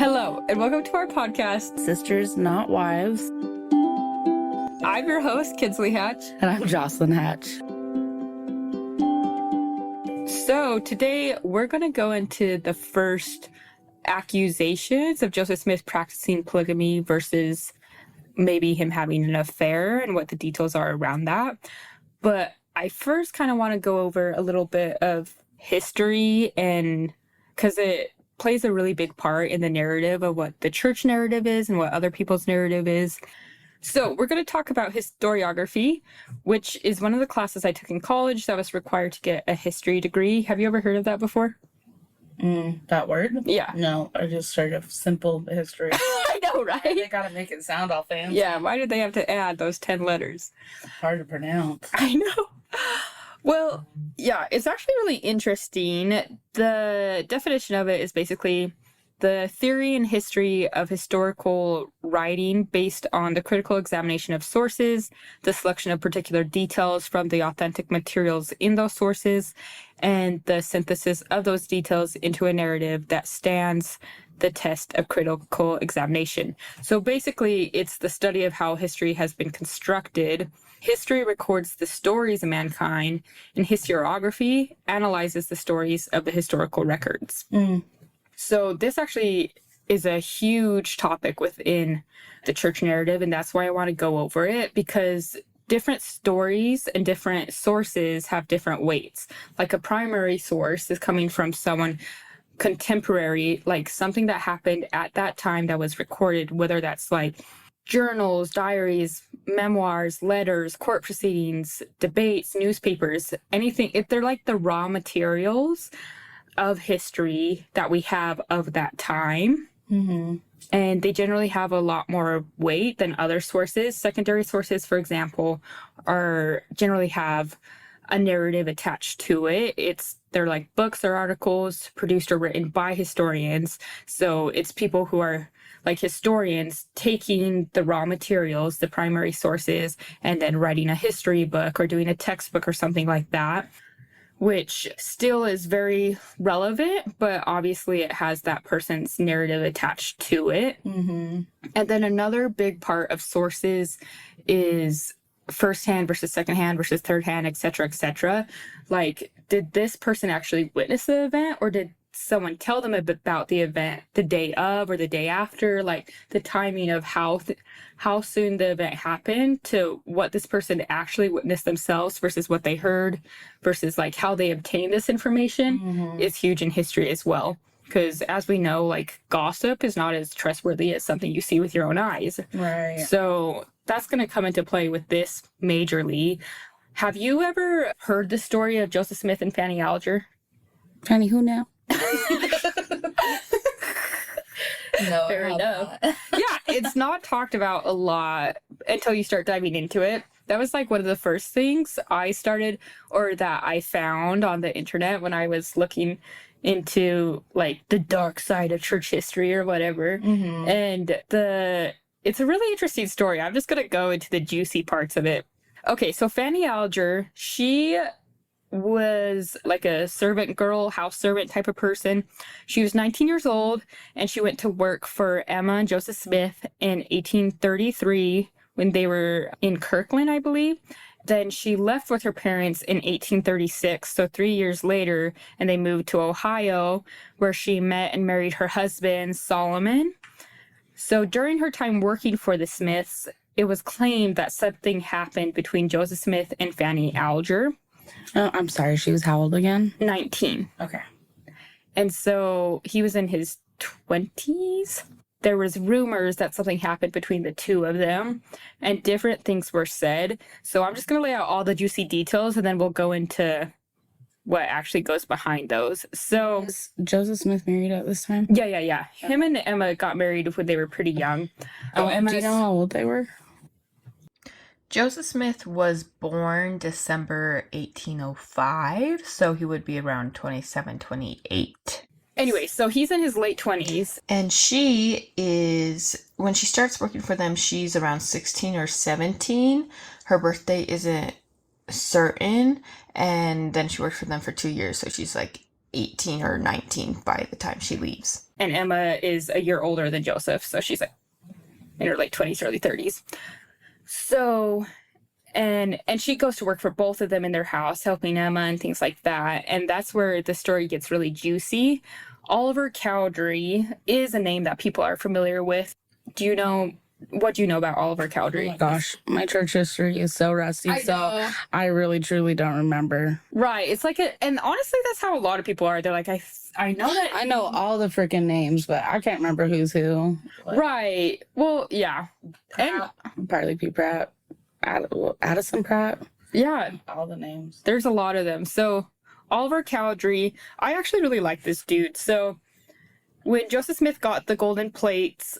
Hello, and welcome to our podcast, Sisters, Not Wives. I'm your host, Kinsley Hatch. And I'm Jocelyn Hatch. So today we're going to go into the first accusations of Joseph Smith practicing polygamy versus maybe him having an affair and what the details are around that. But I first kind of want to go over a little bit of history, and because it plays a really big part in the narrative of what the church narrative is and what other people's narrative is. So we're going to talk about historiography, which is one of the classes I took in college that was required to get a history degree. Have you ever heard of that before? That word? Yeah. No, I just heard of simple history. I know, right? They gotta make it sound all fancy. Yeah, why did they have to add those 10 letters? Hard to pronounce. I know. Well, yeah, it's actually really interesting. The definition of it is basically the theory and history of historical writing based on the critical examination of sources, the selection of particular details from the authentic materials in those sources, and the synthesis of those details into a narrative that stands the test of critical examination. So basically, it's the study of how history has been constructed. History records the stories of mankind, and historiography analyzes the stories of the historical records. So this actually is a huge topic within the church narrative, and that's why I want to go over it, because different stories and different sources have different weights. Like a primary source is coming from someone contemporary, like something that happened at that time that was recorded, whether that's like journals, diaries, memoirs, letters, court proceedings, debates, newspapers, anything. If they're like the raw materials of history that we have of that time. And they generally have a lot more weight than other sources. Secondary sources, for example, generally have a narrative attached to it. They're like books or articles produced or written by historians. So it's people who are like historians taking the raw materials, the primary sources, and then writing a history book or doing a textbook or something like that, which still is very relevant, but obviously it has that person's narrative attached to it. And then another big part of sources is firsthand versus secondhand versus thirdhand, et cetera, et cetera. Like, did this person actually witness the event, or did someone tell them about the event the day of or the day after? Like the timing of how soon the event happened to what this person actually witnessed themselves versus what they heard versus like how they obtained this information is huge in history as well. Because as we know, like gossip is not as trustworthy as something you see with your own eyes. Right. So that's going to come into play with this majorly. Have you ever heard the story of Joseph Smith and Fanny Alger? Fanny who now? No, fair enough. Yeah, it's not talked about a lot until you start diving into it. That was like one of the first things I started, or that I found on the internet when I was looking into like the dark side of church history or whatever. And it's a really interesting story. I'm just going to go into the juicy parts of it. Okay, so Fanny Alger, she was like a servant girl, house servant type of person. She was 19 years old, and she went to work for Emma and Joseph Smith in 1833 when they were in Kirkland, I believe. Then she left with her parents in 1836, so 3 years later, and they moved to Ohio, where she met and married her husband, Solomon. So during her time working for the Smiths, it was claimed that something happened between Joseph Smith and Fanny Alger. Oh, I'm sorry. She was how old again? 19. Okay. And so he was in his 20s. There was rumors that something happened between the two of them, and different things were said. So I'm just going to lay out all the juicy details, and then we'll go into what actually goes behind those. So Was Joseph Smith married at this time? yeah. Him and Emma got married when they were pretty young. Do you know how old they were? Joseph Smith was born December 1805, so he would be around 27, 28. Anyway, so he's in his late 20s. And she is, when she starts working for them, she's around 16 or 17. Her birthday isn't certain, and then she worked for them for 2 years, so she's like 18 or 19 by the time she leaves. And Emma is a year older than Joseph, so she's like in her late 20s, early 30s. So, and she goes to work for both of them in their house, helping Emma and things like that. And that's where the story gets really juicy. Oliver Cowdery is a name that people are familiar with. What do you know about Oliver Cowdery? Oh my gosh, my church history is so rusty, I really truly don't remember. Right. It's like and honestly, that's how a lot of people are. They're like, I know that. I know all the freaking names, but I can't remember who's who. Right. Well, yeah. And Barley P. Pratt, Addison Pratt. Yeah. All the names. There's a lot of them. So Oliver Cowdery, I actually really like this dude. So when Joseph Smith got the golden plates,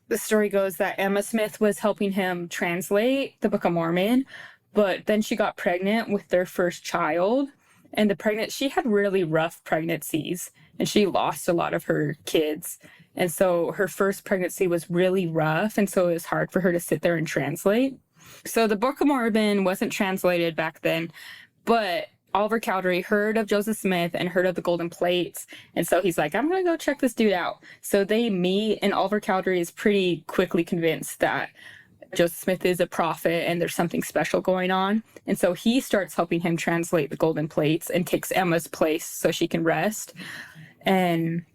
the story goes that Emma Smith was helping him translate the Book of Mormon, but then she got pregnant with their first child. And she had really rough pregnancies, and she lost a lot of her kids. And so her first pregnancy was really rough, and so it was hard for her to sit there and translate. So the Book of Mormon wasn't translated back then, but Oliver Cowdery heard of Joseph Smith and heard of the golden plates. And so he's like, I'm going to go check this dude out. So they meet, and Oliver Cowdery is pretty quickly convinced that Joseph Smith is a prophet and there's something special going on. And so he starts helping him translate the golden plates and takes Emma's place so she can rest. And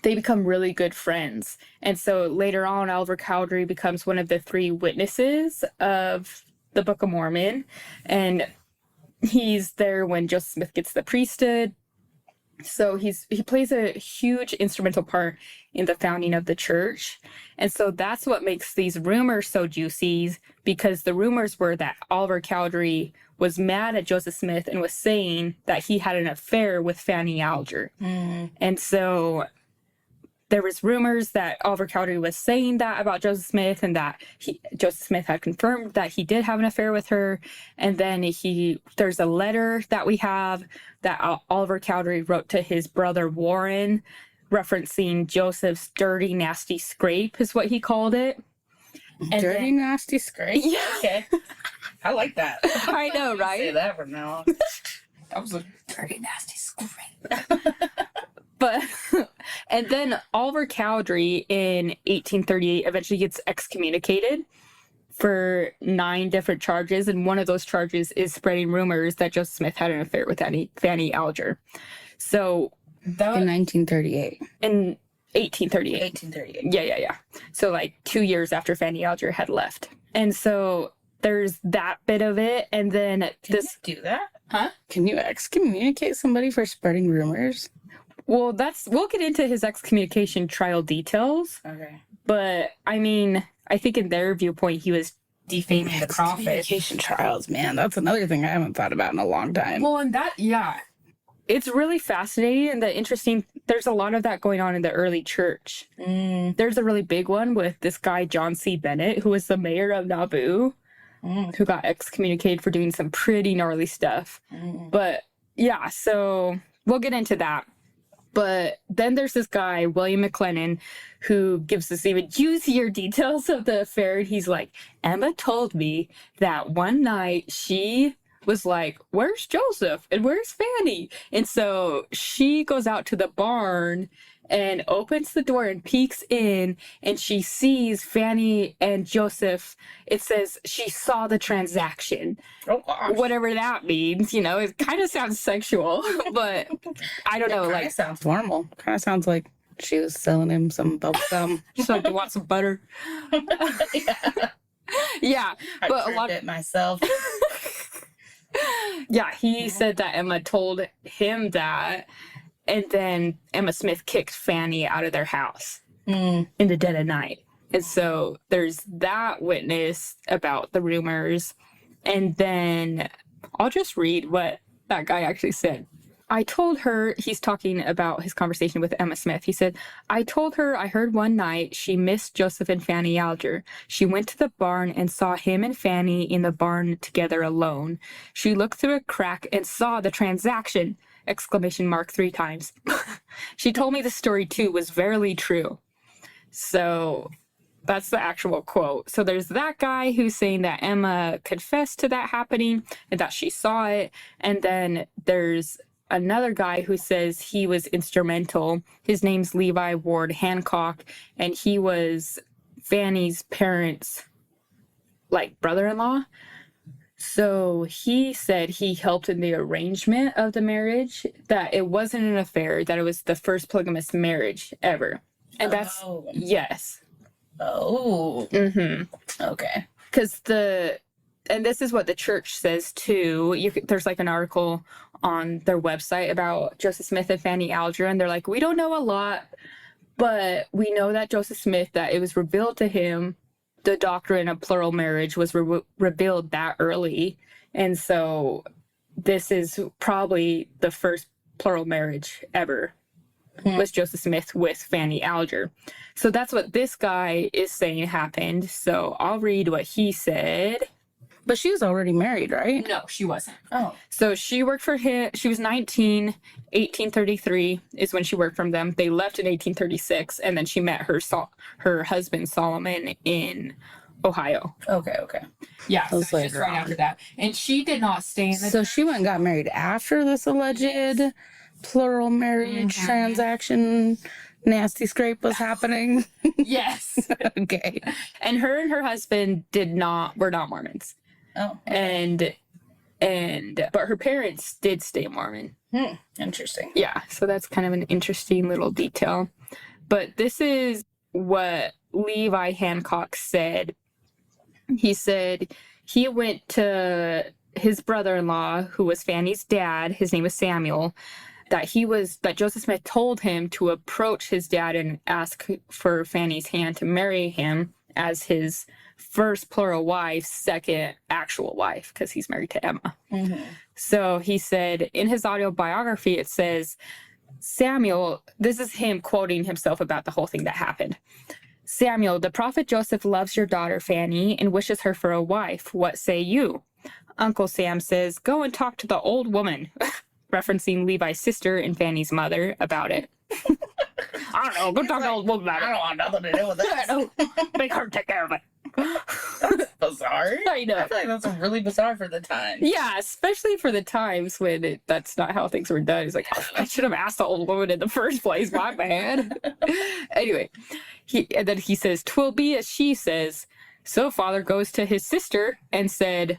they become really good friends. And so later on, Oliver Cowdery becomes one of the 3 witnesses of the Book of Mormon. And he's there when Joseph Smith gets the priesthood. So he plays a huge instrumental part in the founding of the church. And so that's what makes these rumors so juicy, because the rumors were that Oliver Cowdery was mad at Joseph Smith and was saying that he had an affair with Fanny Alger. And so there was rumors that Oliver Cowdery was saying that about Joseph Smith, and that Joseph Smith had confirmed that he did have an affair with her. And then there's a letter that we have that Oliver Cowdery wrote to his brother Warren, referencing Joseph's dirty, nasty scrape is what he called it. And Dirty, nasty scrape? Yeah. Okay. I like that. I know, right? Say that for now. That was a dirty, nasty scrape. But, and then Oliver Cowdery in 1838 eventually gets excommunicated for 9 different charges. And one of those charges is spreading rumors that Joseph Smith had an affair with Fanny Alger. So that in 1938. In 1838. 1838. Yeah. So like 2 years after Fanny Alger had left. And so there's that bit of it. And then Can you do that? Huh? Can you excommunicate somebody for spreading rumors? Well, we'll get into his excommunication trial details. Okay. But I mean, I think in their viewpoint, he was defaming the prophet. Excommunication trials, man. That's another thing I haven't thought about in a long time. Well, and it's really fascinating and interesting. There's a lot of that going on in the early church. There's a really big one with this guy, John C. Bennett, who was the mayor of Nauvoo, who got excommunicated for doing some pretty gnarly stuff. But yeah, so we'll get into that. But then there's this guy, William McLennan, who gives us even juicier details of the affair. And he's like, Emma told me that one night she was like, where's Joseph? And where's Fanny? And so she goes out to the barn and opens the door and peeks in, and she sees Fanny and Joseph. It says she saw the transaction. Oh, gosh. Whatever that means, it kind of sounds sexual, but I don't know. Like, sounds normal. Kind of sounds like she was selling him some bubble gum. She's like, you want some butter? Yeah, but a lot of it myself. Yeah, he said that Emma told him that. And then Emma Smith kicked Fanny out of their house in the dead of night. And so there's that witness about the rumors. And then I'll just read what that guy actually said. I told her, he's talking about his conversation with Emma Smith. He said, I told her I heard one night she missed Joseph and Fanny Alger. She went to the barn and saw him and Fanny in the barn together alone. She looked through a crack and saw the transaction! 3 times. She told me the story too was verily true. So that's the actual quote. So there's that guy who's saying that Emma confessed to that happening and that she saw it. And then there's another guy who says he was instrumental. His name's Levi Ward Hancock, and he was Fanny's parents' like brother-in-law. So he said he helped in the arrangement of the marriage, that it wasn't an affair, that it was the first polygamous marriage ever. And that's, yes. Oh. Mm-hmm. Okay. Because and this is what the church says too. There's like an article on their website about Joseph Smith and Fanny Alger, and they're like, we don't know a lot, but we know that Joseph Smith, that it was revealed to him, the doctrine of plural marriage was revealed that early. And so this is probably the first plural marriage ever, was Joseph Smith with Fanny Alger. So that's what this guy is saying happened. So I'll read what he said. But she was already married, right? No, she wasn't. Oh. So she worked for him. She was 19. 1833 is when she worked for them. They left in 1836, and then she met her husband Solomon in Ohio. Okay. Yeah, so That was it's just later right on. after that. And she did not stay in the So she went and got married after this alleged plural marriage transaction nasty scrape was happening. Yes. Okay. And her husband were not Mormons. Oh. But her parents did stay Mormon. Interesting. Yeah, so that's kind of an interesting little detail. But this is what Levi Hancock said. He said he went to his brother-in-law, who was Fanny's dad. His name was Samuel. That Joseph Smith told him to approach his dad and ask for Fanny's hand to marry him as his first plural wife, second actual wife, because he's married to Emma. Mm-hmm. So he said in his autobiography, it says, Samuel, this is him quoting himself about the whole thing that happened. Samuel, the prophet Joseph loves your daughter Fanny and wishes her for a wife. What say you? Uncle Sam says, go and talk to the old woman, referencing Levi's sister and Fanny's mother about it. I don't know. Go talk to the old woman about it. I don't want nothing to do with this. I know. Make her take care of it. That's bizarre. I know. I feel like that's really bizarre for the time. Yeah, especially for the times when that's not how things were done. It's like, I should have asked the old woman in the first place. My bad. Anyway, and then he says, 'twill be as she says. So father goes to his sister and said,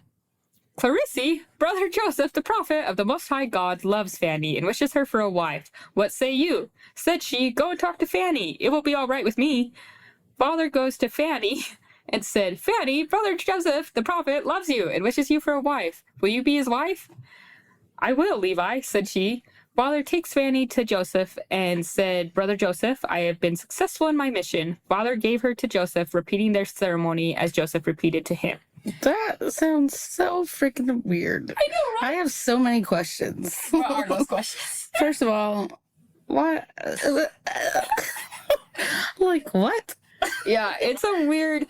Clarisse, brother Joseph, the prophet of the Most High God, loves Fanny and wishes her for a wife. What say you? Said she, go and talk to Fanny. It will be all right with me. Father goes to Fanny and said, Fanny, brother Joseph, the prophet, loves you and wishes you for a wife. Will you be his wife? I will, Levi, said she. Father takes Fanny to Joseph and said, Brother Joseph, I have been successful in my mission. Father gave her to Joseph, repeating their ceremony as Joseph repeated to him. That sounds so freaking weird. I know, right? I have so many questions. What are those questions? First of all, what? Like, what? Yeah, it's a weird...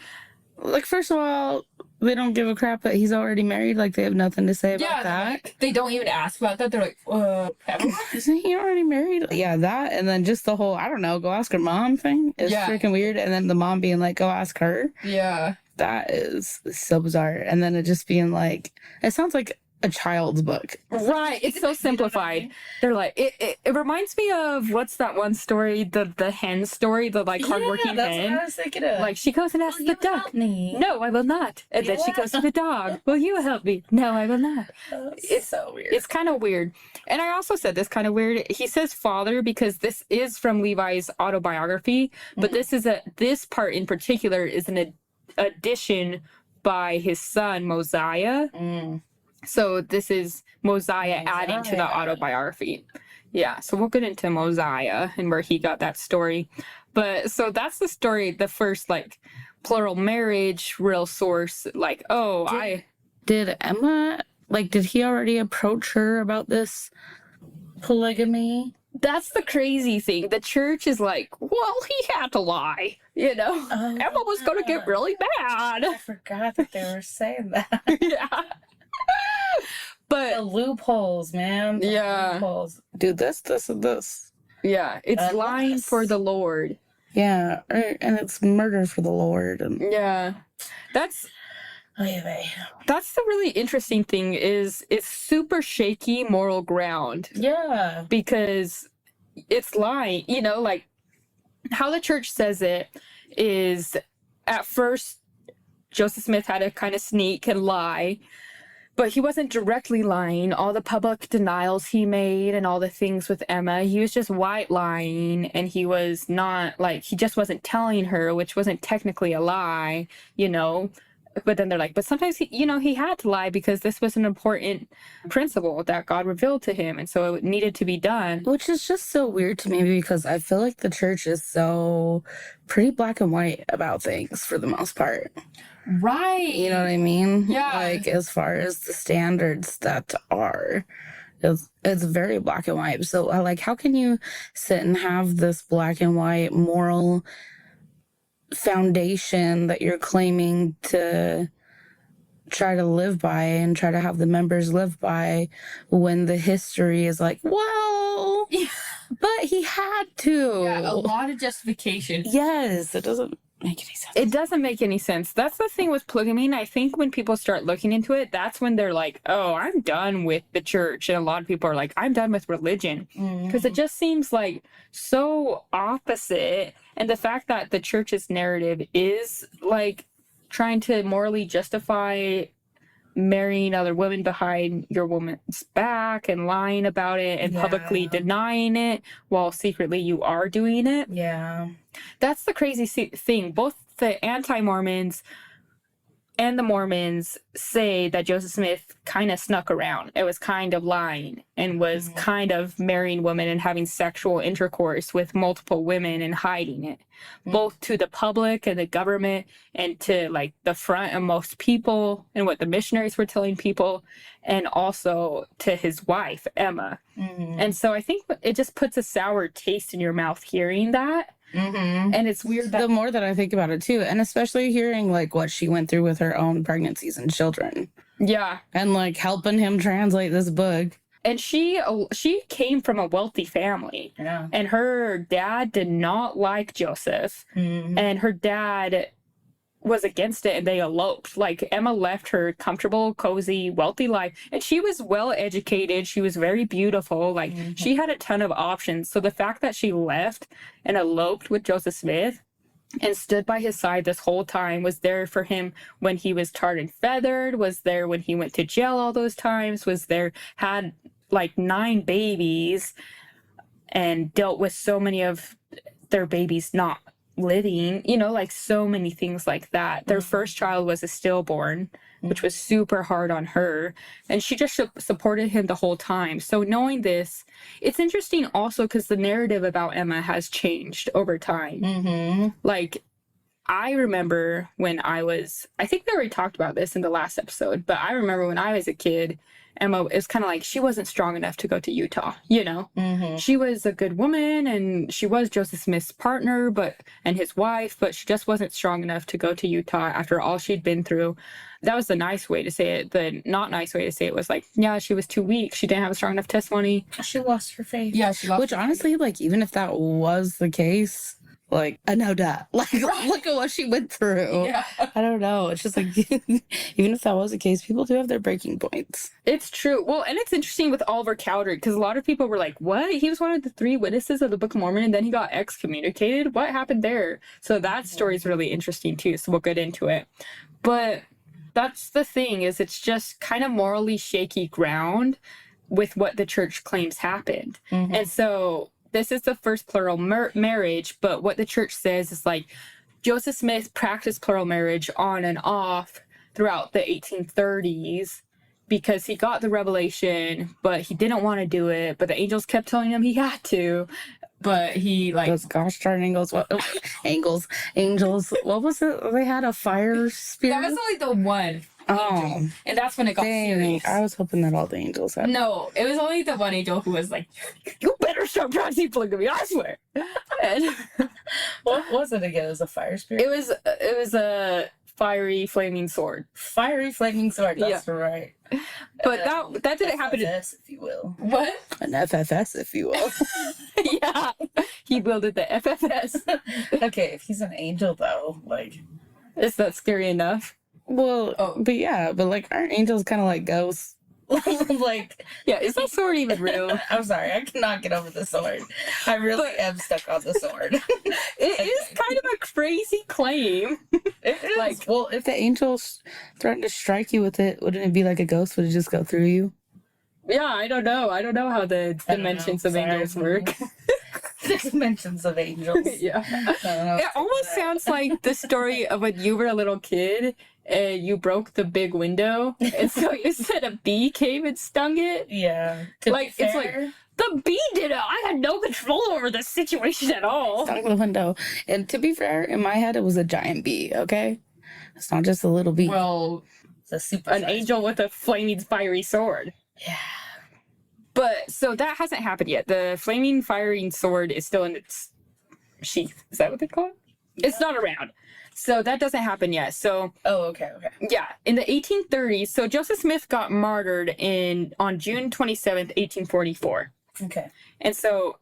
Like, first of all, they don't give a crap that he's already married. Like, they have nothing to say about that. They don't even ask about that. They're like, Isn't he already married? Yeah, that. And then just the whole, I don't know, go ask her mom thing is freaking weird. And then the mom being like, go ask her. Yeah. That is so bizarre. And then it just being like, it sounds like a child's book. Right. It's so simplified. They're like, it reminds me of, what's that one story? The hen story, the like hardworking that's hen. what I was thinking of. Like she goes and asks the duck. Me. No, I will not. And then she goes to the dog. Will you help me? No, I will not. It's so weird. It's kind of weird. And I also said this kind of weird. He says father because this is from Levi's autobiography, but this part in particular is an addition by his son Mosiah. So this is Mosiah adding to the autobiography. Yeah, so we'll get into Mosiah and where he got that story. But so that's the story, the first like plural marriage real source. Like, Did Emma, like, did he already approach her about this polygamy? that's the crazy thing. The church is like, well, he had to lie. You know, Emma was going to get really mad. I forgot that they were saying that. Yeah. But The loopholes, man. The loopholes. Do this, this, and this. yeah, it's lying Unless- for the Lord. Yeah, and it's murder for the Lord. And Yeah. That's That's the really interesting thing is it's super shaky moral ground Yeah. because it's lying, you know, like how the church says it is at first Joseph Smith had to kind of sneak and lie, but he wasn't directly lying. All the public denials he made and all the things with Emma, he was just white lying, and he was not like, he just wasn't telling her, which wasn't technically a lie, you know. But then they're like, but sometimes he, you know, he had to lie because this was an important principle that God revealed to him, and so it needed to be done. Which is just so weird to me because I feel like the church is so pretty black and white about things for the most part. Right. You know what I mean? Yeah. Like, as far as the standards that are, it's very black and white. So, like, how can you sit and have this black and white moral foundation that you're claiming to try to live by and try to have the members live by when the history is like, well, but he had to. Yeah, a lot of justification. Yes, it doesn't make any sense. It doesn't make any sense. That's the thing with polygamy. And I think when people start looking into it, that's when they're like, oh, I'm done with the church. And a lot of people are like, I'm done with religion. Because it just seems like so opposite. And the fact that the church's narrative is like trying to morally justify marrying other women behind your woman's back and lying about it and publicly denying it while secretly you are doing it. Yeah. That's the crazy thing. Both the anti-Mormons and the Mormons say that Joseph Smith kind of snuck around. It was kind of lying and was kind of marrying women and having sexual intercourse with multiple women and hiding it, both to the public and the government and to like the front of most people and what the missionaries were telling people, and also to his wife, Emma. And so I think it just puts a sour taste in your mouth hearing that. And it's weird that The more that I think about it too, and especially hearing like what she went through with her own pregnancies and children, and like helping him translate this book. And she came from a wealthy family, and her dad did not like Joseph, and her dad was against it, and they eloped. Like, Emma left her comfortable, cozy, wealthy life, and she was well educated. She was very beautiful. Like, she had a ton of options. So the fact that she left and eloped with Joseph Smith and stood by his side this whole time, was there for him when he was tarred and feathered, was there when he went to jail all those times, was there, had like 9 babies and dealt with so many of their babies not living, you know, like so many things like that. Their first child was a stillborn, which was super hard on her, and she just supported him the whole time. So knowing this, it's interesting also because the narrative about Emma has changed over time. Like, I remember when I think we already talked about this in the last episode, but I remember when I was a kid, Emma is kind of like, she wasn't strong enough to go to Utah, you know? She was a good woman, and she was Joseph Smith's partner, and his wife, but she just wasn't strong enough to go to Utah after all she'd been through. That was the nice way to say it. The not nice way to say it was like, yeah, she was too weak. She didn't have a strong enough testimony. She lost her faith. Yeah, she lost Which honestly, like, even if that was the case, like, I know that. Like, look at what she went through. Yeah. I don't know. It's just like, even if that was the case, people do have their breaking points. It's true. Well, and it's interesting with Oliver Cowdery, because a lot of people were like, what? He was one of the 3 witnesses of the Book of Mormon, and then he got excommunicated? What happened there? So that story is really interesting, too, so we'll get into it. But that's the thing, is it's just kind of morally shaky ground with what the church claims happened. And so this is the first plural marriage, but what the church says is like Joseph Smith practiced plural marriage on and off throughout the 1830s because he got the revelation, but he didn't want to do it. But the angels kept telling him he had to. But he like those gosh darn angels. Angels. What was it? They had a fire spirit. That was only the one. Oh, angel. And that's when it got serious. I was hoping that all the angels had. No, it was only the one angel who was like, "You better stop practicing polygamy, I swear." And what was it again? It was a fire spirit. It was a fiery flaming sword. Fiery flaming sword. That's right. But that didn't happen. FFS, if you will. What? An FFS, if you will. Yeah, he wielded the FFS. Okay, if he's an angel though, like, is that scary enough? Well, but yeah, but like, aren't angels kind of like ghosts? Like, Yeah, is that sword even real? I'm sorry, I cannot get over the sword. I really am stuck on the sword. It is kind of a crazy claim. It is. Like, Well, if the angels threatened to strike you with it, wouldn't it be like a ghost? Would it just go through you? yeah, I don't know. I don't know how the dimensions of angels work. The dimensions of angels. Yeah. I don't know. It almost sounds like the story of when you were a little kid and you broke the big window. And so you said a bee came and stung it. Yeah. Like, it's like, the bee did it. I had no control over the situation at all. Stung the window. And to be fair, in my head, it was a giant bee, okay? It's not just a little bee. Well, It's a super an angel with a flaming fiery sword. Yeah. But so that hasn't happened yet. The flaming firing sword is still in its sheath. Is that what they call it? It's not around. So that doesn't happen yet. So Oh, okay. yeah, in the 1830s, so Joseph Smith got martyred on June 27th, 1844. Okay. And so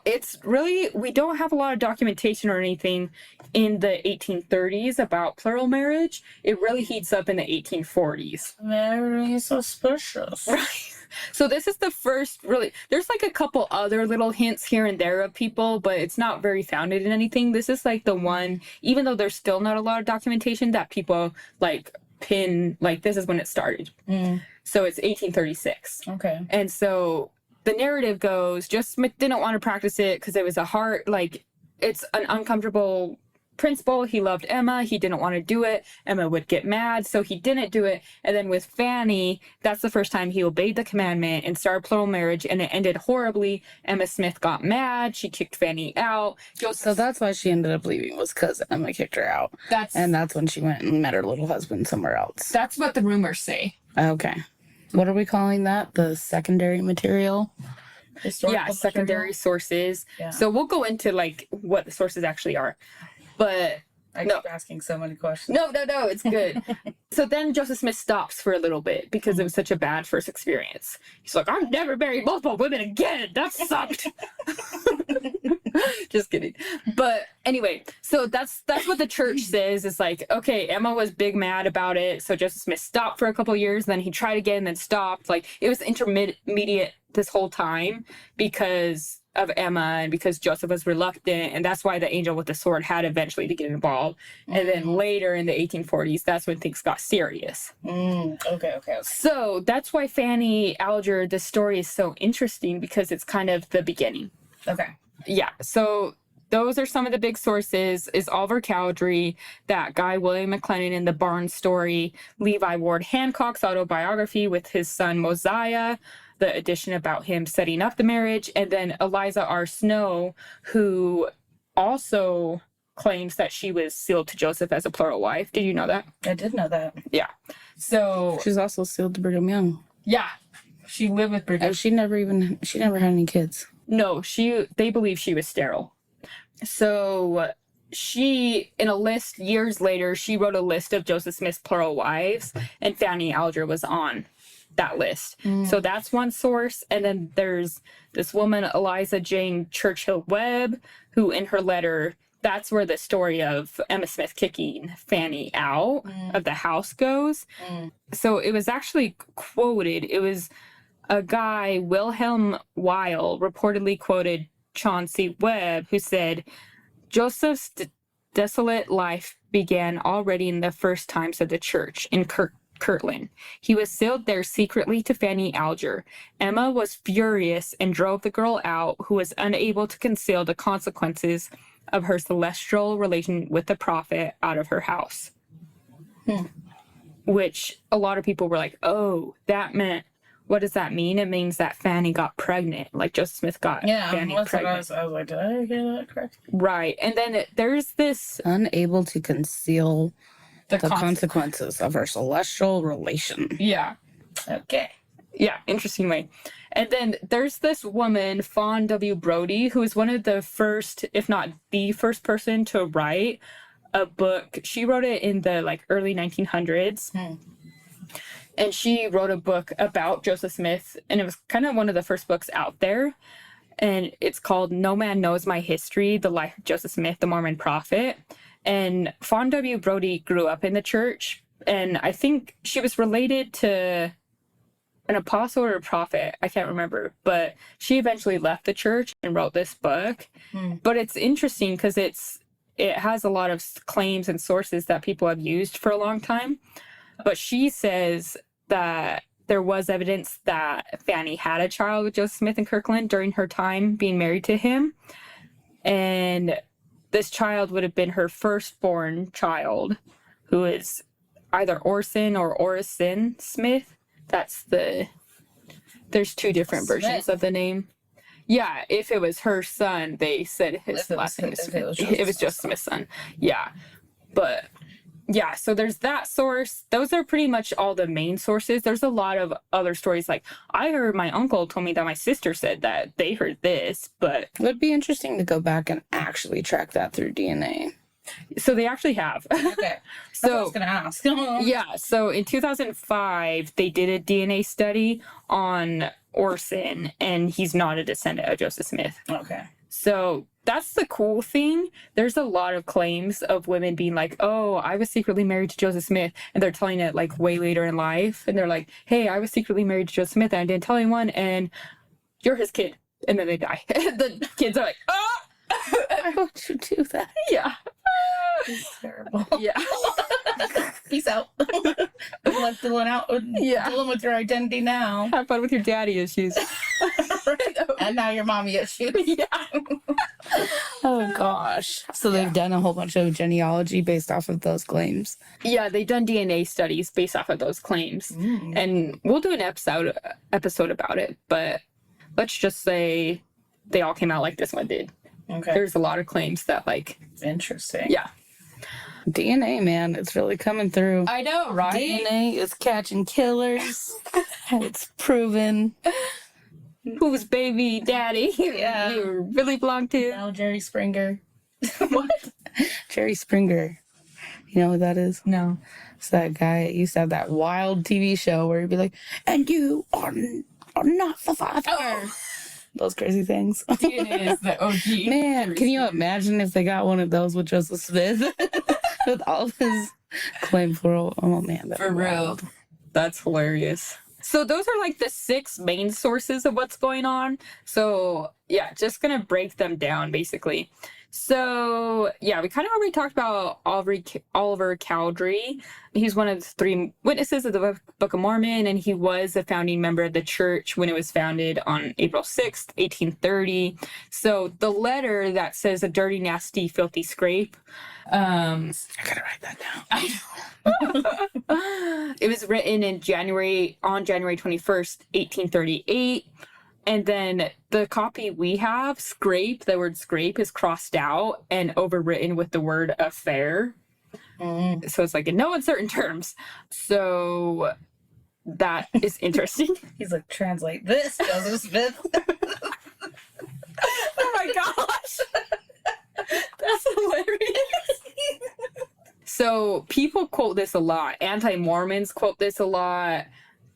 it's really, we don't have a lot of documentation or anything in the 1830s about plural marriage. It really heats up in the 1840s. Very suspicious. Right. So this is the first really, there's like a couple other little hints here and there of people, but it's not very founded in anything. This is like the one, even though there's still not a lot of documentation, that people like pin, like this is when it started. So it's 1836. Okay. And so the narrative goes, Joseph Smith didn't want to practice it because it was it's an uncomfortable principle. He loved Emma. He didn't want to do it. Emma would get mad, so he didn't do it. And then with Fanny, that's the first time he obeyed the commandment and started plural marriage, and it ended horribly. Emma Smith got mad. She kicked Fanny out. So that's why she ended up leaving, was because Emma kicked her out. And that's when she went and met her little husband somewhere else. That's what the rumors say. Okay. What are we calling that? The secondary material? Yeah, secondary sources. Yeah. So we'll go into like what the sources actually are. But I keep asking so many questions. No, it's good. So then Joseph Smith stops for a little bit because it was such a bad first experience. He's like, I've never married multiple women again. That sucked. Just kidding. But anyway, so that's what the church says. It's like, okay, Emma was big mad about it. So Joseph Smith stopped for a couple of years. Then he tried again, then stopped. Like it was intermediate this whole time because of Emma and because Joseph was reluctant, and that's why the angel with the sword had eventually to get involved. And then later in the 1840s, that's when things got serious. Okay. So that's why Fanny Alger, the story is so interesting because it's kind of the beginning. Okay. Yeah. So those are some of the big sources: is Oliver Cowdery, that guy William McLennan in the Barnes story, Levi Ward Hancock's autobiography with his son Mosiah, the edition about him setting up the marriage, and then Eliza R. Snow, who also claims that she was sealed to Joseph as a plural wife. Did you know that? I did know that. Yeah. So She's also sealed to Brigham Young. yeah, she lived with Brigham. And she never had any kids. No, they believe she was sterile. So she, in a list years later, she wrote a list of Joseph Smith's plural wives, and Fanny Alger was on that list. So that's one source. And then there's this woman, Eliza Jane Churchill Webb, who in her letter, that's where the story of Emma Smith kicking Fanny out of the house goes. So it was actually quoted. It was a guy, Wilhelm Weil, reportedly quoted Chauncey Webb, who said, Joseph's desolate life began already in the first times of the church in Kirtland. He was sealed there secretly to Fanny Alger. Emma was furious and drove the girl out, who was unable to conceal the consequences of her celestial relation with the prophet, out of her house. Which a lot of people were like, oh, that meant, what does that mean? It means that Fanny got pregnant, like Joseph Smith got Fanny pregnant. I was like, did I get that correct? Right. And then there's this... Unable to conceal the consequences of her celestial relation. Yeah. Okay. Yeah, interesting way. And then there's this woman, Fawn W. Brody, who is one of the first, if not the first person to write a book. She wrote it in the early 1900s. And she wrote a book about Joseph Smith, and it was kind of one of the first books out there. And it's called No Man Knows My History, The Life of Joseph Smith, the Mormon Prophet. And Fawn W. Brody grew up in the church, And I think she was related to an apostle or a prophet. I can't remember. But she eventually left the church and wrote this book. But it's interesting because it has a lot of claims and sources that people have used for a long time. But she says that there was evidence that Fanny had a child with Joseph Smith in Kirkland during her time being married to him. And this child would have been her firstborn child, who is either Orson or Orison Smith. There's two different versions of the name. Yeah, if it was her son, they said his last name is Smith. It was Joseph Smith's son. Yeah. But yeah, so there's that source. Those are pretty much all the main sources. There's a lot of other stories. Like, I heard my uncle told me that my sister said that they heard this, but It would be interesting to go back and actually track that through DNA. so they actually have. Okay. That's what I So was going to ask. yeah, so in 2005, they did a DNA study on Orson, and he's not a descendant of Joseph Smith. Okay. So that's the cool thing. There's a lot of claims of women being like, oh, I was secretly married to Joseph Smith. And they're telling it like way later in life. And they're like, hey, I was secretly married to Joseph Smith and I didn't tell anyone. And you're his kid. And then they die. The kids are like, oh, Why would you do that? yeah. It's terrible. Yeah. Peace out. Good luck dealing with your identity now. Have fun with your daddy issues. And now your mommy issues. Yeah. Oh gosh. So they've done a whole bunch of genealogy based off of those claims. Yeah, they've done DNA studies based off of those claims. And we'll do an episode about it. But let's just say they all came out like this one did. Okay. There's a lot of claims that, like, Interesting. yeah. DNA, man, it's really coming through. I know, right? DNA is catching killers. It's proven. Who's baby daddy? Yeah. You really belong to? Now Jerry Springer. What? Jerry Springer. You know what that is? No. It's that guy. He used to have that wild TV show where he'd be like, and you are not the father. Those crazy things. DNA is the OG. Man, can you imagine if they got one of those with Joseph Smith? With all of his claim for, oh man. For real. That's hilarious. So those are like the 6 main sources of what's going on. So yeah, just gonna break them down basically. So yeah, we kind of already talked about Oliver Cowdery. He's one of the 3 witnesses of the Book of Mormon, and he was a founding member of the church when it was founded on April 6th, 1830. So the letter that says a dirty, nasty, filthy scrape. I gotta write that down. It was written on January 21st, 1838. And then the copy we have, scrape, the word scrape is crossed out and overwritten with the word affair. So it's like in no uncertain terms. So that is interesting. He's like, translate this, Joseph Smith. Oh my gosh. That's hilarious. So people quote this a lot. Anti-Mormons quote this a lot.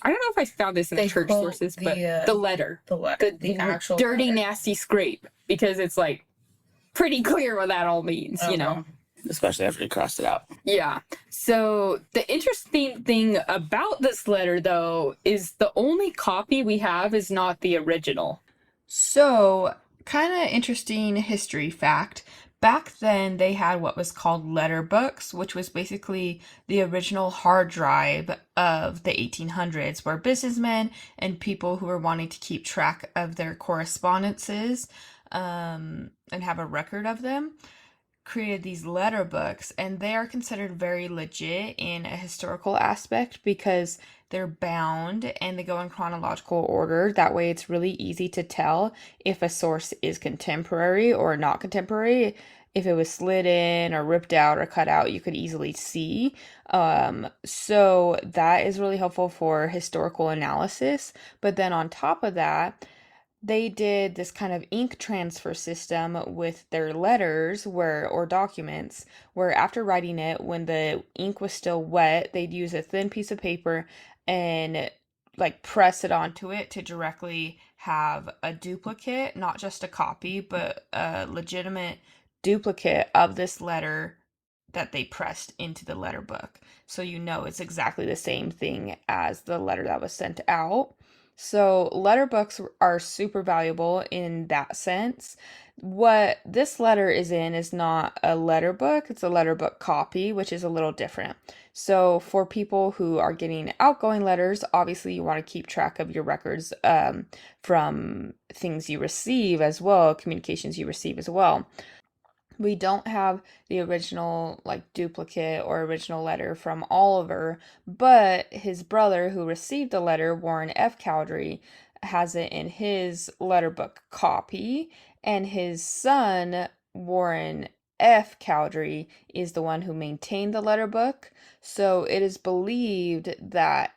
I don't know if I found this in the church sources, but the letter. The actual dirty, letter. Nasty scrape. Because it's like pretty clear what that all means, you know? Especially after you crossed it out. Yeah. So the interesting thing about this letter, though, is the only copy we have is not the original. So, kind of interesting history fact. Back then, they had what was called letter books, which was basically the original hard drive of the 1800s, where businessmen and people who were wanting to keep track of their correspondences and have a record of them created these letter books, and they are considered very legit in a historical aspect because they're bound and they go in chronological order. That way it's really easy to tell if a source is contemporary or not contemporary. If it was slid in or ripped out or cut out, you could easily see. So that is really helpful for historical analysis. But then on top of that, they did this kind of ink transfer system with their letters or documents where after writing it, when the ink was still wet, they'd use a thin piece of paper and like press it onto it to directly have a duplicate, not just a copy, but a legitimate duplicate of this letter that they pressed into the letter book. So you know it's exactly the same thing as the letter that was sent out. So letter books are super valuable in that sense. What this letter is in is not a letter book, it's a letter book copy, which is a little different. So for people who are getting outgoing letters, obviously you want to keep track of your records from things you receive as well, communications you receive as well. We don't have the original, like, duplicate or original letter from Oliver, but his brother, who received the letter, Warren F. Cowdery, has it in his letter book copy, and his son, Warren F. Cowdery, is the one who maintained the letter book. So it is believed that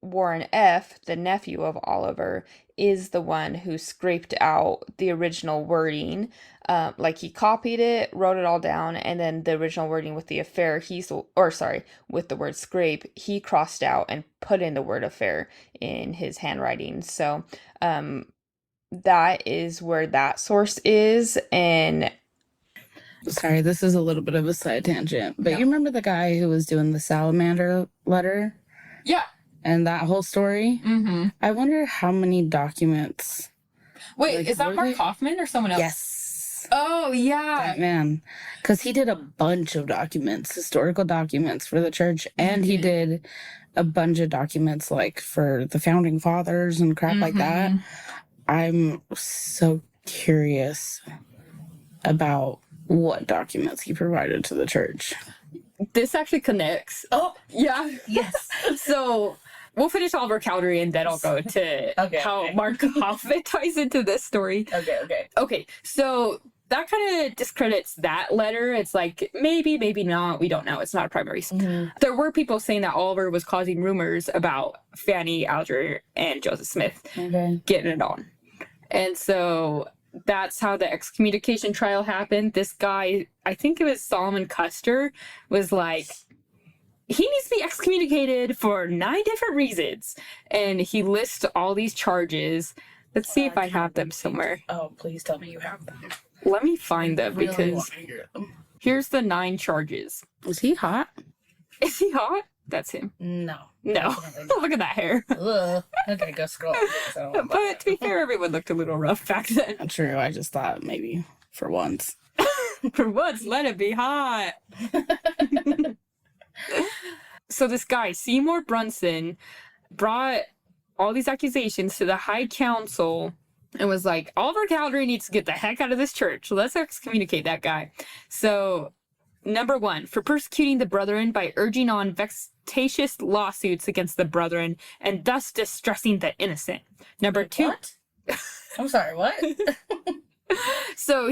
Warren F., the nephew of Oliver, is the one who scraped out the original wording. Like, he copied it, wrote it all down, and then the original wording with the affair, with the word scrape, he crossed out and put in the word affair in his handwriting. So, that is where that source is. And Sorry, this is a little bit of a side tangent, but No. you remember the guy who was doing the salamander letter Yeah. and that whole story? Mm-hmm. I wonder how many documents. Wait, Like, is that were Mark they- Hoffman or someone else? Yes. Oh, yeah. That man. Because he did a bunch of documents, historical documents for the church, and he did a bunch of documents like for the founding fathers and crap like that. Mhm. I'm so curious about what documents he provided to the church. This actually connects. Oh, yeah. Yes. So we'll finish Oliver Cowdery and then I'll go to how okay. Mark Hoffman ties into this story. Okay. Okay, so that kind of discredits that letter. It's like, maybe, maybe not. We don't know. It's not a primary. There were people saying that Oliver was causing rumors about Fanny, Alger, and Joseph Smith Okay. getting it on. And so that's how the excommunication trial happened. This guy, I think it was Solomon Custer, was like, he needs to be excommunicated for 9 different reasons. And he lists all these charges. Let's see if I have them somewhere. Oh, please tell me you have them. Let me find them Really because want to hear them. here's the 9 charges. Was he hot? Is he hot? That's him. No. No. Look at that hair. Ugh. Okay, go scroll. But to be fair, everyone looked a little rough back then. True. I just thought maybe for once. For once, let it be hot. So this guy, Seymour Brunson, brought all these accusations to the High Council and was like, Oliver Cowdery needs to get the heck out of this church. Let's excommunicate that guy. So, number 1, for persecuting the brethren by urging on vexatious lawsuits against the brethren and thus distressing the innocent. Number 2. What? I'm sorry, what? So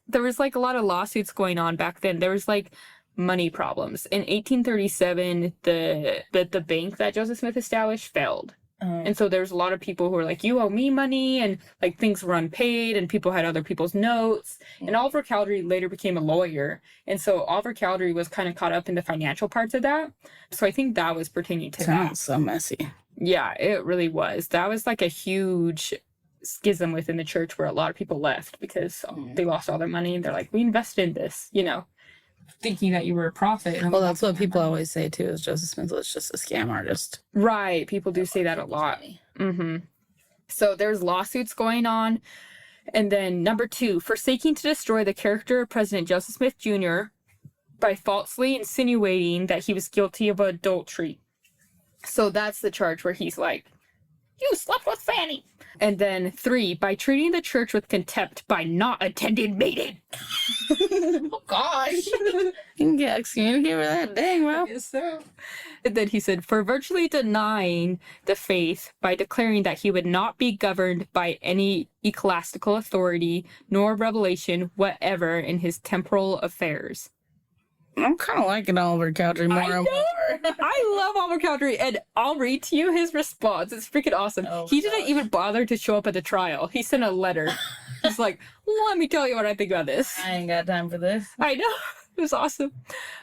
there was like a lot of lawsuits going on back then. There was like money problems. In 1837, the bank that Joseph Smith established failed. And so there's a lot of people who were like, you owe me money, and like things were unpaid, and people had other people's notes. And Oliver Cowdery later became a lawyer. And so Oliver Cowdery was kind of caught up in the financial parts of that. So I think that was pertaining to that. Sounds so messy. Yeah, it really was. That was like a huge schism within the church where a lot of people left because they lost all their money. And they're like, we invested in this, thinking that you were a prophet. Well, that's what people always say too, is Joseph Smith was just a scam artist. Right. People do say that a lot. Mm-hmm. So there's lawsuits going on. And then number 2, forsaking to destroy the character of President Joseph Smith Jr. by falsely insinuating that he was guilty of adultery. So that's the charge where he's like, you slept with Fanny. And then 3, by treating the church with contempt by not attending meeting. Oh, gosh. You can get excommunicated for that. Dang, bro. Yes, so. And then he said, for virtually denying the faith by declaring that he would not be governed by any ecclesiastical authority nor revelation whatever in his temporal affairs. I'm kind of liking Oliver Cowdery more and more. I love Oliver Cowdery, and I'll read to you his response. It's freaking awesome. Oh, he didn't gosh. even bother to show up at the trial. He sent a letter. He's like, let me tell you what I think about this. I ain't got time for this. I know. It was awesome.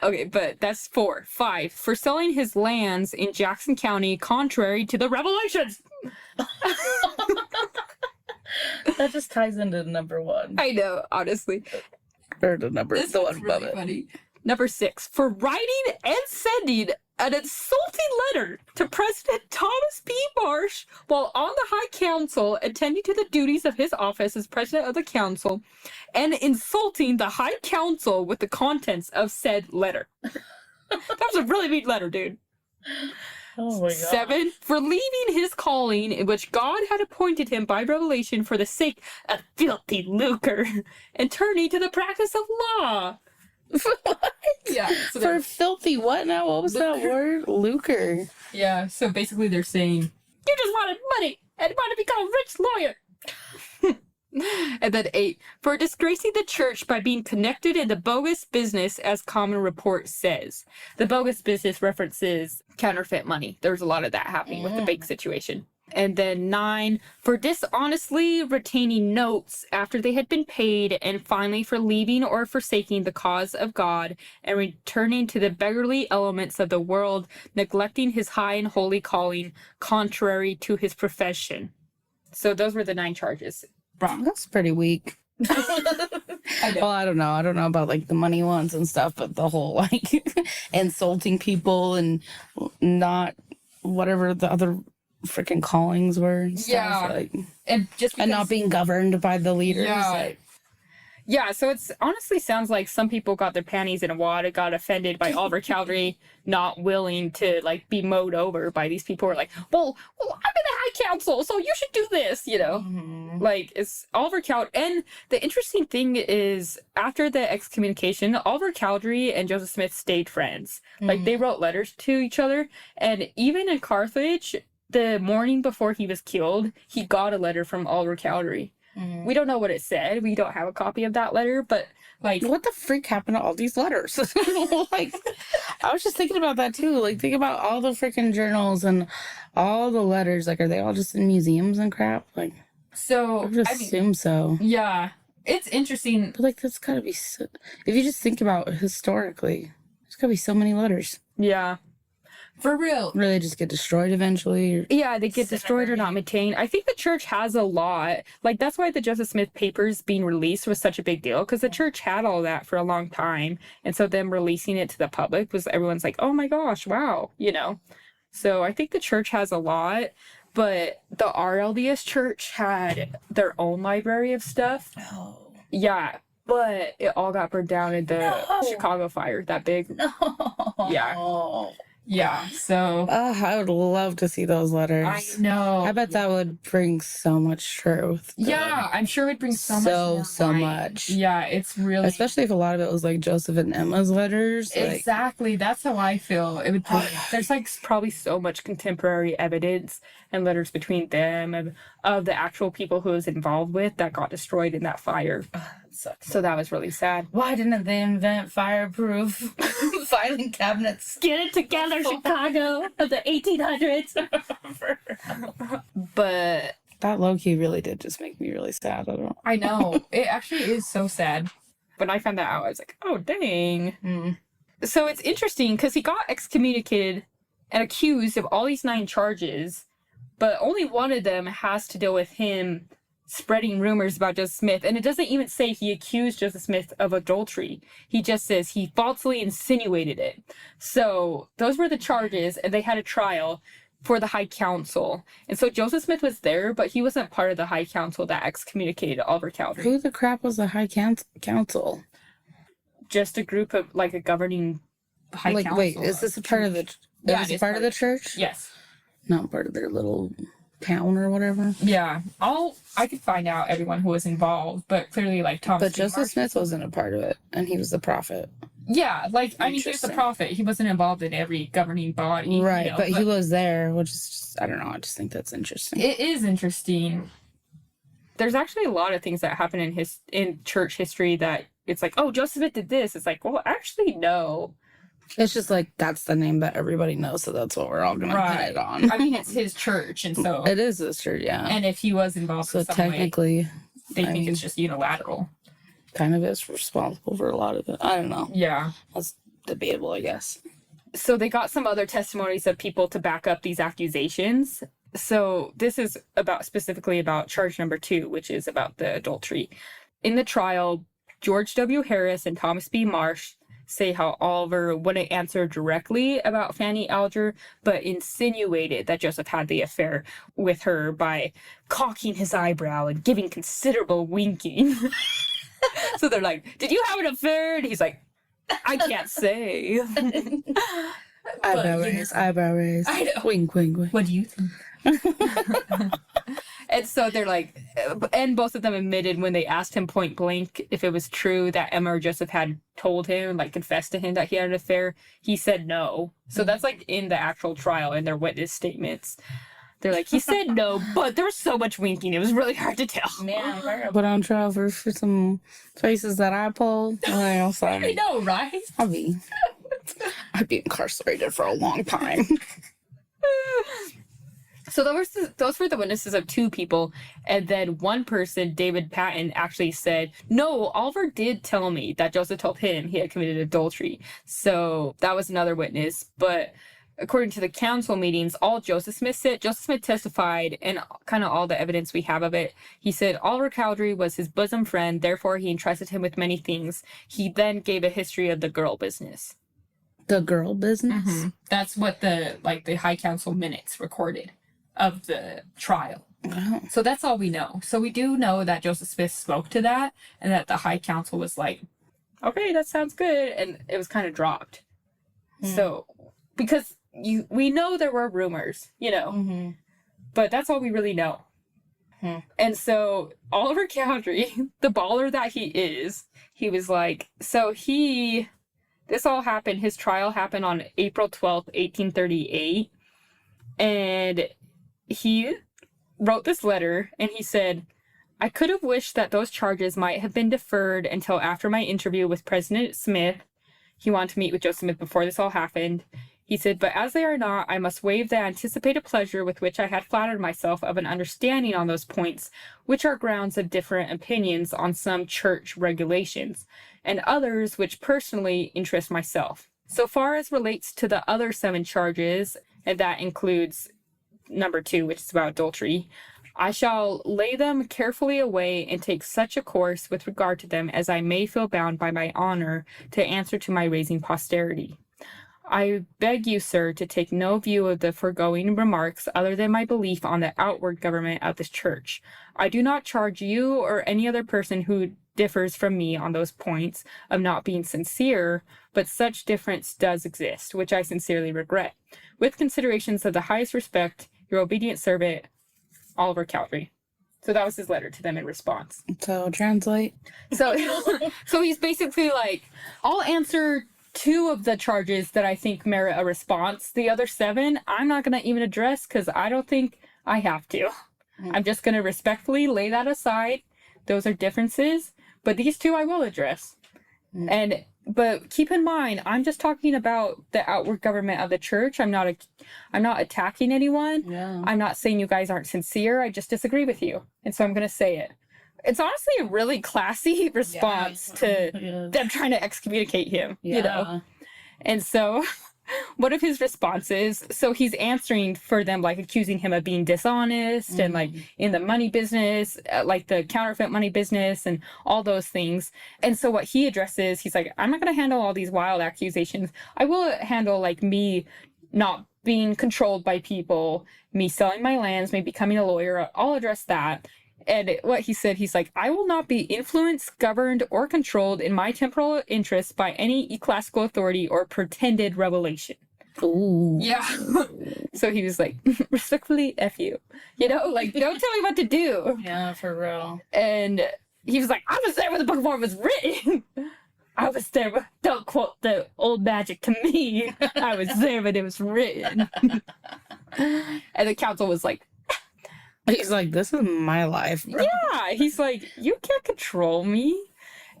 Okay, but that's 4. 5, for selling his lands in Jackson County contrary to the revelations. That just ties into number 1. I know, honestly. Or the number, the one above really it. funny. Number 6, for writing and sending an insulting letter to President Thomas B. Marsh while on the High Council, attending to the duties of his office as President of the Council, and insulting the High Council with the contents of said letter. That was a really mean letter, dude. Oh my God. 7, for leaving his calling in which God had appointed him by revelation for the sake of filthy lucre and turning to the practice of law. What? Yeah. So For filthy what now? What was that Lucre. word? Lucre. yeah, so basically they're saying, you just wanted money and want to become a rich lawyer. And then 8, for disgracing the church by being connected in the bogus business, as common report says. The bogus business references counterfeit money. There's a lot of that happening with the bank situation. And then 9, for dishonestly retaining notes after they had been paid, and finally for leaving or forsaking the cause of God and returning to the beggarly elements of the world, neglecting his high and holy calling, contrary to his profession. So those were the 9 charges. That's pretty weak. I know. Well, I don't know. I don't know about like the money ones and stuff, but the whole like insulting people and not whatever the other freaking callings were and stuff. Yeah. Like, And just and not being governed by the leaders. Yeah. Like, Yeah, so it's honestly sounds like some people got their panties in a wad and got offended by Alger Calvary not willing to like be mowed over by these people who are like, well, I'm in the High Council, so you should do this, you know? Like, it's Alger Calvary. And the interesting thing is, after the excommunication, Alger Calvary and Joseph Smith stayed friends. Like, they wrote letters to each other, and even in Carthage, the morning before he was killed, he got a letter from Alger Calvary. We don't know what it said. We don't have a copy of that letter, but like, what the freak happened to all these letters? Like, I was just thinking about that too. Like, think about all the freaking journals and all the letters. Like, are they all just in museums and crap? Like, so I would assume so. yeah, it's interesting. But like, that's gotta be so. If you just think about it historically, there's gotta be so many letters. Yeah, for real. Really, just get destroyed eventually. Or... Yeah, they get destroyed or not maintained. I think the church has a lot. Like, that's why the Joseph Smith papers being released was such a big deal, because the church had all that for a long time. And so them releasing it to the public was, everyone's like, oh my gosh, wow, you know? So I think the church has a lot, but the RLDS church had their own library of stuff. Oh. Yeah, but it all got burned down in the Chicago fire, that big. Yeah. Yeah, so I would love to see those letters. I know. I bet that would bring so much truth. Yeah, I'm sure it brings so much. So more light. much. Yeah, it's really. Especially if a lot of it was like Joseph and Emma's letters. Like, Exactly. That's how I feel. It would. There's like probably so much contemporary evidence and letters between them of the actual people who was involved with that got destroyed in that fire. So that was really sad. why didn't they invent fireproof filing cabinets? Get it together, Chicago of the 1800s. But That low-key really did just make me really sad. I don't I know. It actually is so sad. When I found that out, I was like, oh, dang. So it's interesting because he got excommunicated and accused of all these 9 charges, but only one of them has to deal with him spreading rumors about Joseph Smith. And it doesn't even say he accused Joseph Smith of adultery. He just says he falsely insinuated it. So those were the charges, and they had a trial for the High Council. And so Joseph Smith was there, but he wasn't part of the High Council that excommunicated Alger Calvary. Who the crap was the High Council? Just a group of, like, a governing High Council. Wait, is this a part of the... Yeah, is it it is part of the church? Yes. Not part of their little town or whatever? Yeah. I could find out everyone who was involved, but clearly, like, Thomas But B. Joseph Marsh- Smith wasn't a part of it, and he was the prophet. Yeah, like, I mean, he was the Interesting. prophet. He wasn't involved in every governing body. Right, you know, but he was there, which is just, I don't know, I just think that's interesting. It is interesting. There's actually a lot of things that happen in church history that it's like, oh, Joseph Smith did this. It's like, well, actually, no. It's just like, that's the name that everybody knows, so that's what we're all going to pin it on. I mean, it's his church, and so... It is his church, yeah. And if he was involved So in some way, technically, they I think mean, it's just unilateral. kind of is responsible for a lot of it. I don't know. Yeah. That's debatable, I guess. So they got some other testimonies of people to back up these accusations. So this is specifically about charge number 2, which is about the adultery. In the trial, George W. Harris and Thomas B. Marsh say how Oliver wouldn't answer directly about Fanny Alger, but insinuated that Joseph had the affair with her by cocking his eyebrow and giving considerable winking. So they're like, did you have an affair? And he's like, I can't say. Eyebrow raise. I know. Wink, wink, wink. What do you think? And so they're like, and both of them admitted when they asked him point blank if it was true that Emma or Joseph had told him, like confessed to him that he had an affair, he said no. So that's like in the actual trial in their witness statements. They're like, he said no, but there was so much winking, it was really hard to tell. Man, if I got put on trial for some faces that I pulled, I know, right? I'd be incarcerated for a long time. So those were the witnesses of two people, and then one person, David Patton, actually said, no, Oliver did tell me that Joseph told him he had committed adultery. So that was another witness, but according to the council meetings, all Joseph Smith said, Joseph Smith testified, and kind of all the evidence we have of it, he said Oliver Cowdery was his bosom friend, therefore he entrusted him with many things. He then gave a history of the girl business. The girl business? Mm-hmm. That's what the High Council minutes recorded of the trial. Oh. So that's all we know. So we do know that Joseph Smith spoke to that, and that the High Council was like, okay, that sounds good, and it was kind of dropped. So, because we know there were rumors, but that's all we really know. And so Oliver Cowdery, the baller that he is, he was like, this all happened, his trial happened on April 12th, 1838, and he wrote this letter, and he said, I could have wished that those charges might have been deferred until after my interview with President Smith. He wanted to meet with Joseph Smith before this all happened. He said, but as they are not, I must waive the anticipated pleasure with which I had flattered myself of an understanding on those points, which are grounds of different opinions on some church regulations, and others which personally interest myself. So far as relates to the other 7 charges, and that includes number 2, which is about adultery, I shall lay them carefully away and take such a course with regard to them as I may feel bound by my honor to answer to my raising posterity. I beg you, sir, to take no view of the foregoing remarks other than my belief on the outward government of this church. I do not charge you or any other person who differs from me on those points of not being sincere, but such difference does exist, which I sincerely regret. With considerations of the highest respect, your obedient servant, Oliver Cowdery. So that was his letter to them in response. So translate. So he's basically like, I'll answer 2 of the charges that I think merit a response. The other 7, I'm not going to even address because I don't think I have to. I'm just going to respectfully lay that aside. Those are differences, but these 2 I will address. But keep in mind, I'm just talking about the outward government of the church. I'm not attacking anyone. Yeah. I'm not saying you guys aren't sincere. I just disagree with you. And so I'm going to say it. It's honestly a really classy response to them trying to excommunicate him, And so one of his responses, so he's answering for them, like accusing him of being dishonest and like in the money business, like the counterfeit money business and all those things. And so what he addresses, he's like, I'm not going to handle all these wild accusations. I will handle like me not being controlled by people, me selling my lands, me becoming a lawyer. I'll address that. And what he said, he's like, I will not be influenced, governed, or controlled in my temporal interests by any ecclesiastical authority or pretended revelation. Ooh. Yeah. So he was like, respectfully, F you. Like, don't tell me what to do. Yeah, for real. And he was like, I was there when the Book of Mormon was written. I was there, but don't quote the old magic to me. I was there when it was written. And the council was like, he's like, this is my life, bro. Yeah, he's like, you can't control me.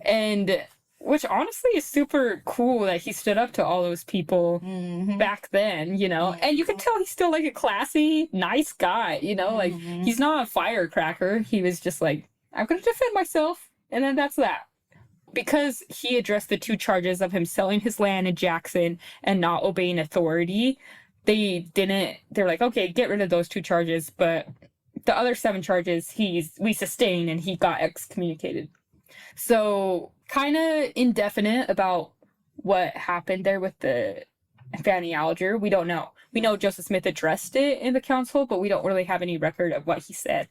And which honestly is super cool that he stood up to all those people back then, And you can tell he's still like a classy, nice guy, Like he's not a firecracker. He was just like, I'm going to defend myself. And then that's that. Because he addressed the 2 charges of him selling his land in Jackson and not obeying authority, they're like, okay, get rid of those 2 charges, but the other 7 charges we sustained and he got excommunicated. So kind of indefinite about what happened there with the Fanny Alger. We don't know. We know Joseph Smith addressed it in the council, but we don't really have any record of what he said.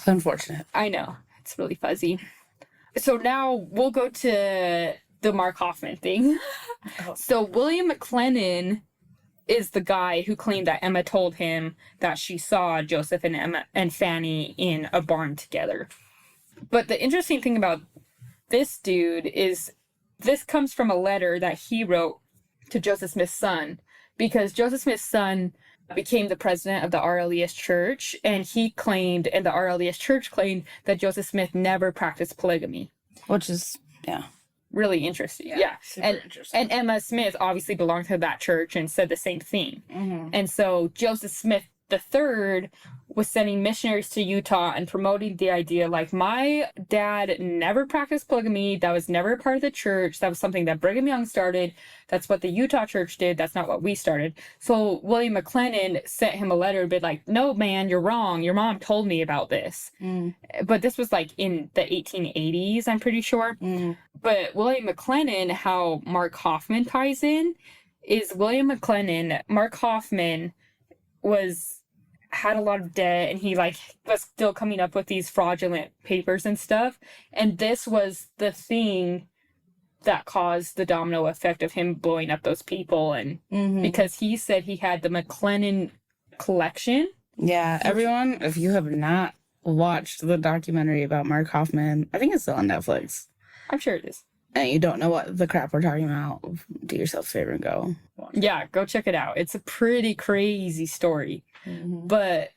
Unfortunate. I know. It's really fuzzy. So now we'll go to the Mark Hoffman thing. Oh. So William McLennan is the guy who claimed that Emma told him that she saw Joseph and Emma and Fanny in a barn together. But the interesting thing about this dude is this comes from a letter that he wrote to Joseph Smith's son, because Joseph Smith's son became the president of the RLES Church, and he claimed, and the RLES Church claimed, that Joseph Smith never practiced polygamy. Which is, yeah. Really interesting. Yeah. Super interesting. And Emma Smith obviously belonged to that church and said the same thing. Mm-hmm. And so Joseph Smith III was sending missionaries to Utah and promoting the idea, like, my dad never practiced polygamy. That was never a part of the church. That was something that Brigham Young started. That's what the Utah church did. That's not what we started. So William McLennan sent him a letter and be like, no, man, you're wrong. Your mom told me about this. Mm. But this was like in the 1880s, I'm pretty sure. Mm. But William McLennan, how Mark Hoffman ties in, is William McLennan, Mark Hoffman had a lot of debt, and he like was still coming up with these fraudulent papers and stuff. And this was the thing that caused the domino effect of him blowing up those people. And because he said he had the McLennan collection. Yeah, everyone, if you have not watched the documentary about Mark Hoffman, I think it's still on Netflix, I'm sure it is. and you don't know what the crap we're talking about, do yourself a favor and go watch it. Yeah, go check it out. It's a pretty crazy story. Mm-hmm. But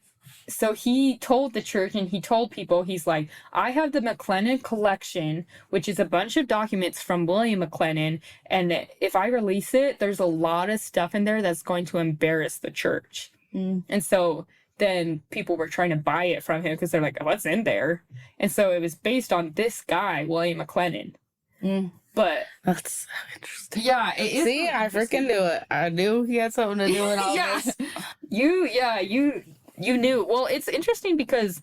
so he told the church, and he told people, he's like, I have the McLennan collection, which is a bunch of documents from William McLennan, and if I release it, there's a lot of stuff in there that's going to embarrass the church. And so then people were trying to buy it from him because they're like, what's in there? And so it was based on this guy, William McLennan. But That's so interesting. yeah, it is. See, I freaking knew it. I knew he had something to do with all Yeah. this. You knew. Well, it's interesting because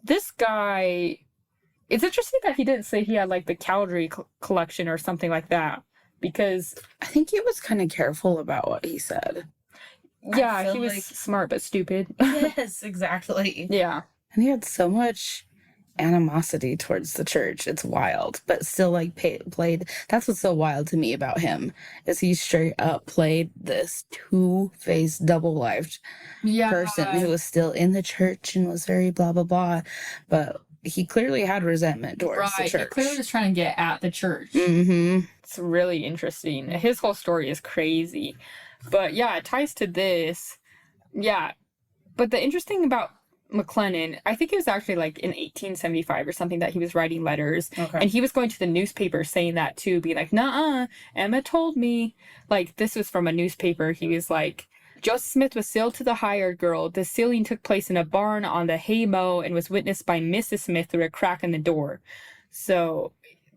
this guy, it's interesting that he didn't say he had like the Calgary collection or something like that, because I think he was kind of careful about what he said. yeah, feel he was like- smart but stupid. Yes, exactly. Yeah. And he had so much animosity towards the church. It's wild, but still like played. That's what's so wild to me about him, is he straight up played this two-faced, double-lived person who was still in the church and was very blah blah blah, but he clearly had resentment towards the Right. church. He clearly was trying to get at the church. Mm-hmm. It's really interesting. His whole story is crazy. But yeah, it ties to this. Yeah. But the interesting about McLennan, I think it was actually like in 1875 or something that he was writing letters. Okay. And he was going to the newspaper saying that too, being like, nuh-uh, Emma told me. Like, this was from a newspaper. He was like, Joseph Smith was sealed to the hired girl. The sealing took place in a barn on the hay mow and was witnessed by Mrs. Smith through a crack in the door. So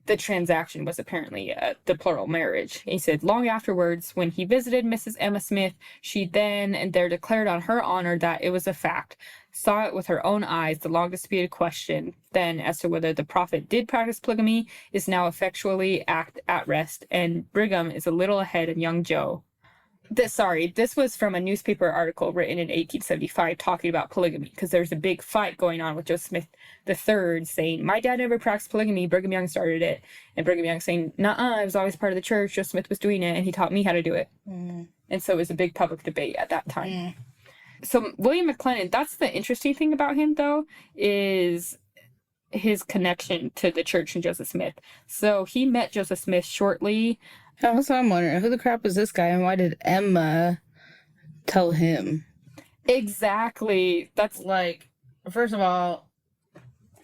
the transaction was apparently the plural marriage. He said, long afterwards, when he visited Mrs. Emma Smith, she then and there declared on her honor that it was a fact, saw it with her own eyes. The long disputed question then as to whether the prophet did practice polygamy is now effectually at rest, and Brigham is a little ahead of young Joe. This was from a newspaper article written in 1875 talking about polygamy, because there's a big fight going on with Joseph Smith III saying, my dad never practiced polygamy, Brigham Young started it. And Brigham Young saying, nuh-uh, it was always part of the church, Joseph Smith was doing it, and he taught me how to do it. And so it was a big public debate at that time. So William McLennan, that's the interesting thing about him, though, is his connection to the church and Joseph Smith. So he met Joseph Smith shortly. Also, I'm wondering, who the crap is this guy, and why did Emma tell him? Exactly. That's Like, first of all,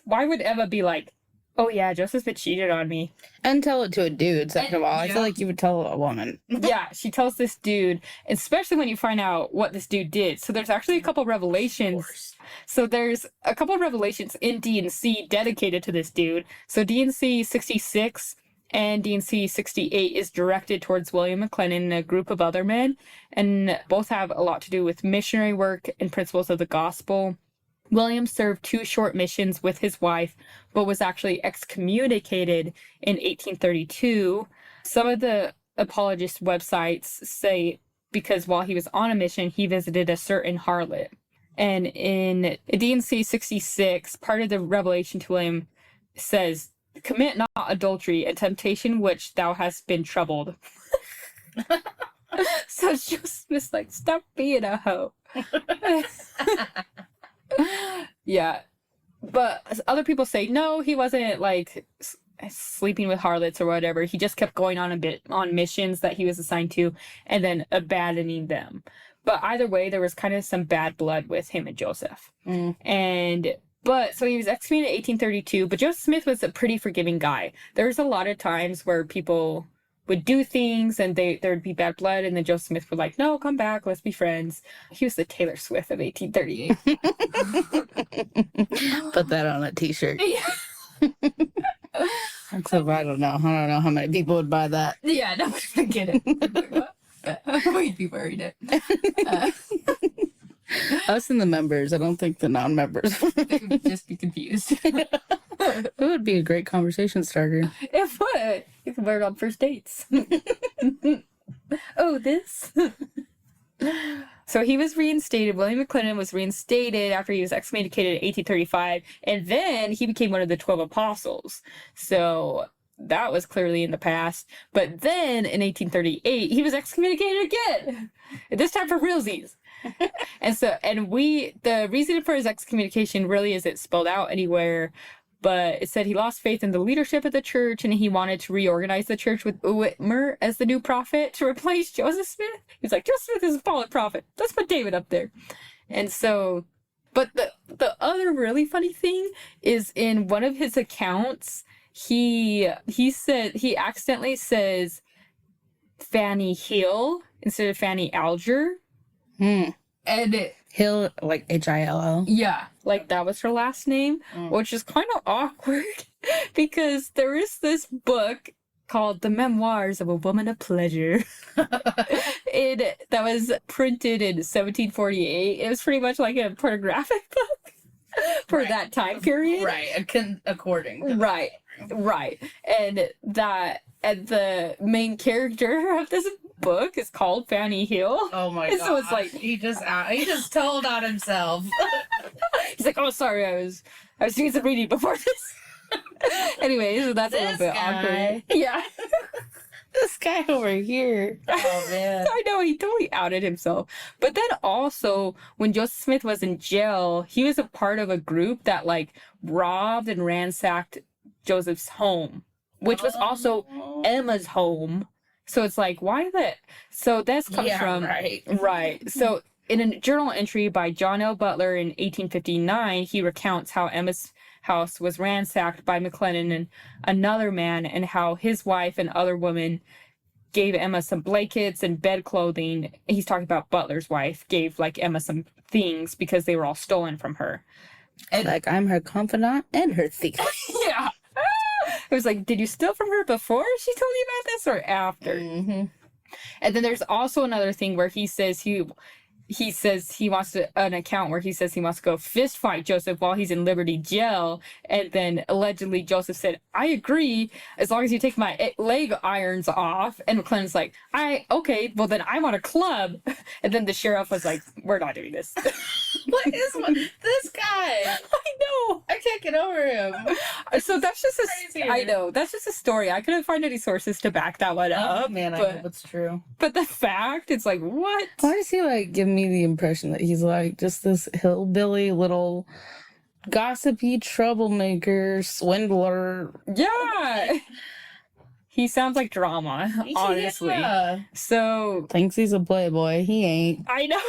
why would Emma be like, oh yeah, Joseph Smith cheated on me? and tell it to a dude, second of all. I yeah. feel like you would tell a woman. Yeah, she tells this dude, especially when you find out what this dude did. So there's actually a couple revelations. So there's a couple revelations in D&C dedicated to this dude. So D&C 66 and D&C 68 is directed towards William McLennan and a group of other men, and both have a lot to do with missionary work and principles of the gospel. William served 2 short missions with his wife, but was actually excommunicated in 1832. Some of the apologist websites say because while he was on a mission, he visited a certain harlot. And in D&C 66, part of the revelation to him says, commit not adultery, a temptation which thou hast been troubled. So it's just like, stop being a hoe. Yeah. But other people say, no, he wasn't like sleeping with harlots or whatever. He just kept going on missions that he was assigned to and then abandoning them. But either way, there was kind of some bad blood with him and Joseph. So he was executed in 1832, but Joseph Smith was a pretty forgiving guy. There was a lot of times where people would do things and there'd be bad blood, and then Joseph Smith would like, no, come back, let's be friends. He was the Taylor Swift of 1838. Put that on a t-shirt. Yeah. Except I don't know how many people would buy that. Yeah, nobody's gonna get it. We'd be worried it. Us and the members. I don't think the non-members. They would just be confused. It would be a great conversation starter. It would. You can wear it on first dates. Oh, this? So he was reinstated. William McLennan was reinstated after he was excommunicated in 1835, and then he became one of the 12 apostles. So that was clearly in the past. But then in 1838, he was excommunicated again. This time for realsies. The reason for his excommunication really isn't spelled out anywhere, but it said he lost faith in the leadership of the church and he wanted to reorganize the church with Whitmer as the new prophet to replace Joseph Smith. He's like, Joseph Smith is a fallen prophet. Let's put David up there. And so, but the other really funny thing is in one of his accounts, he accidentally says Fanny Hill instead of Fanny Alger. And Hill, like Hill. Yeah, like that was her last name, which is kind of awkward because there is this book called The Memoirs of a Woman of Pleasure. That was printed in 1748. It was pretty much like a pornographic book for that time period. Right, according to Right. And the main character of this book is called Fanny Hill. Oh my god. So it's like he just told on himself. He's like, oh sorry, I was doing some reading before this. Anyway, so that's a little bit awkward. Yeah. This guy over here. Oh man. I know, he totally outed himself. But then also, when Joseph Smith was in jail, he was a part of a group that like robbed and ransacked Joseph's home, which was also Emma's home. So it's like, why that? So this comes from... Right. So in a journal entry by John L. Butler in 1859, he recounts how Emma's house was ransacked by McLennan and another man, and how his wife and other women gave Emma some blankets and bed clothing. He's talking about Butler's wife, gave like Emma some things because they were all stolen from her. And like, I'm her confidant and her thief. Yeah. It was like, did you steal from her before she told you about this or after? Mm-hmm. And then there's also another thing where he says he wants an account where he says he wants to go fist fight Joseph while he's in Liberty Jail. And then allegedly Joseph said, I agree, as long as you take my leg irons off. And McLennan's like, okay, well then I want a club. And then the sheriff was like, we're not doing this. What is this guy? I know. I can't get over him. So that's just I know. That's just a story. I couldn't find any sources to back that one up. Oh man, I hope it's true. But the fact, it's like, what? Why does he like give me the impression that he's like just this hillbilly little gossipy troublemaker, swindler? Yeah. He sounds like drama, honestly. Yeah. So... Thinks he's a playboy. He ain't. I know.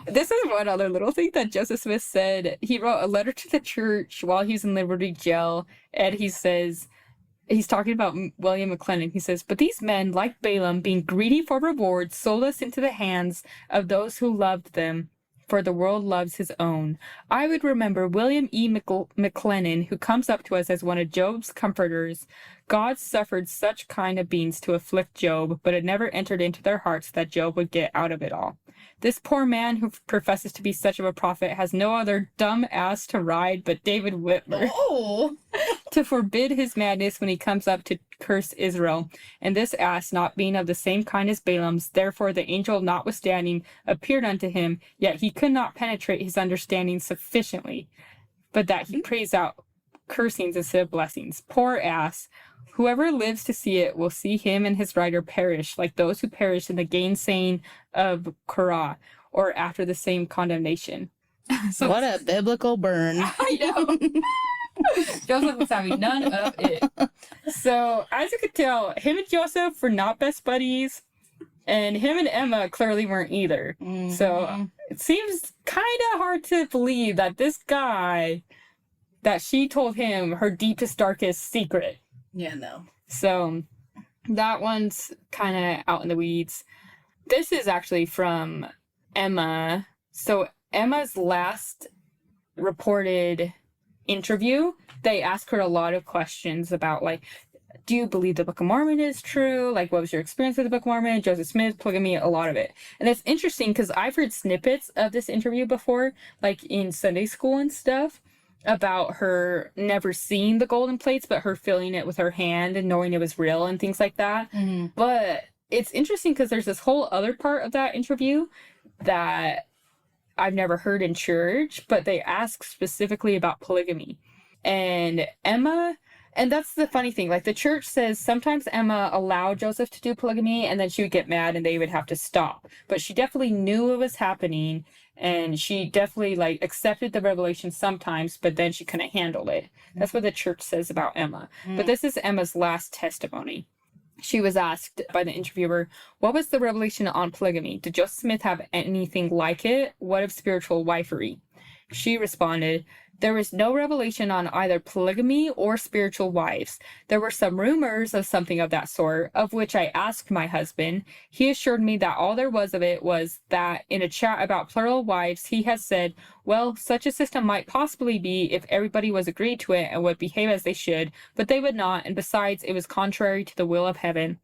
This is one other little thing that Joseph Smith said. He wrote a letter to the church while he's in Liberty Jail, and he says... He's talking about William McLennan. He says, but these men, like Balaam, being greedy for reward, sold us into the hands of those who loved them, for the world loves his own. I would remember William E. McLennan, who comes up to us as one of Job's comforters. God suffered such kind of beings to afflict Job, but it never entered into their hearts that Job would get out of it all. This poor man who professes to be such of a prophet has no other dumb ass to ride but David Whitmer. Oh! to forbid his madness when he comes up to curse Israel. And this ass, not being of the same kind as Balaam's, therefore the angel notwithstanding appeared unto him, yet he could not penetrate his understanding sufficiently, but that he prays out cursings instead of blessings. Poor ass! Whoever lives to see it will see him and his rider perish, like those who perish in the gainsaying of Korah, or after the same condemnation. So what a biblical burn. I know. Joseph was having none of it. So, as you could tell, him and Joseph were not best buddies, and him and Emma clearly weren't either. Mm-hmm. So, it seems kind of hard to believe that this guy, that she told him her deepest, darkest secret. Yeah, no. So, that one's kind of out in the weeds. This is actually from Emma. So, Emma's last reported interview, they asked her a lot of questions about, like, do you believe the Book of Mormon is true? Like, what was your experience with the Book of Mormon? Joseph Smith, polygamy, a lot of it. And it's interesting because I've heard snippets of this interview before, like in Sunday school and stuff, about her never seeing the golden plates, but her feeling it with her hand and knowing it was real and things like that. Mm-hmm. But it's interesting because there's this whole other part of that interview that I've never heard in church, but they ask specifically about polygamy. And Emma, and that's the funny thing, like the church says sometimes Emma allowed Joseph to do polygamy and then she would get mad and they would have to stop. But she definitely knew it was happening and she definitely like accepted the revelation sometimes, but then she couldn't handle it. That's what the church says about Emma. But this is Emma's last testimony. She was asked by the interviewer, what was the revelation on polygamy? Did Joseph Smith have anything like it? What of spiritual wifery? She responded, there was no revelation on either polygamy or spiritual wives. There were some rumors of something of that sort, of which I asked my husband. He assured me that all there was of it was that in a chat about plural wives, he has said, well, such a system might possibly be if everybody was agreed to it and would behave as they should, but they would not, and besides, it was contrary to the will of heaven.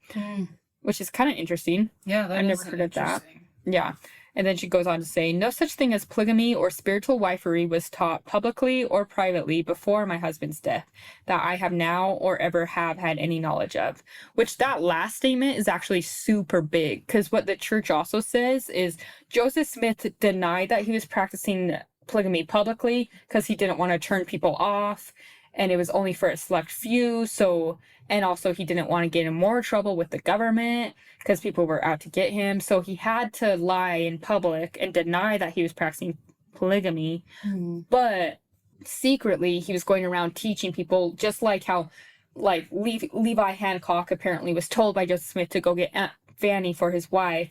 Which is kind of interesting. Yeah, I've never heard of that. Yeah. And then she goes on to say, no such thing as polygamy or spiritual wifery was taught publicly or privately before my husband's death that I have now or ever have had any knowledge of. Which that last statement is actually super big because what the church also says is Joseph Smith denied that he was practicing polygamy publicly because he didn't want to turn people off and it was only for a select few. So, and also he didn't want to get in more trouble with the government because people were out to get him. So he had to lie in public and deny that he was practicing polygamy. But secretly he was going around teaching people, just like how like Levi Hancock apparently was told by Joseph Smith to go get Aunt Fanny for his wife.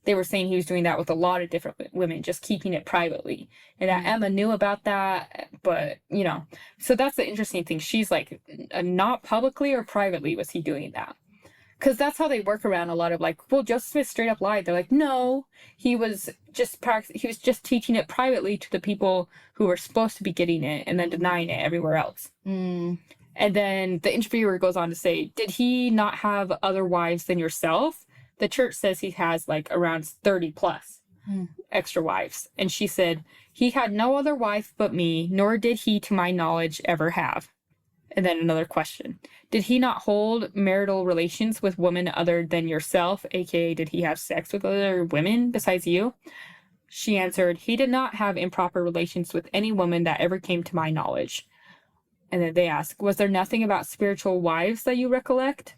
They were saying he was doing that with a lot of different women, just keeping it privately. And that Emma knew about that, but, you know. So that's the interesting thing. She's like, not publicly or privately was he doing that. Because that's how they work around a lot of like, well, Joseph Smith straight up lied. They're like, no, he was just teaching it privately to the people who were supposed to be getting it and then denying it everywhere else. And then the interviewer goes on to say, did he not have other wives than yourself? The church says he has like around 30 plus extra wives. And she said, he had no other wife but me, nor did he, to my knowledge, ever have. And then another question. Did he not hold marital relations with women other than yourself? AKA, did he have sex with other women besides you? She answered, he did not have improper relations with any woman that ever came to my knowledge. And then they asked, was there nothing about spiritual wives that you recollect?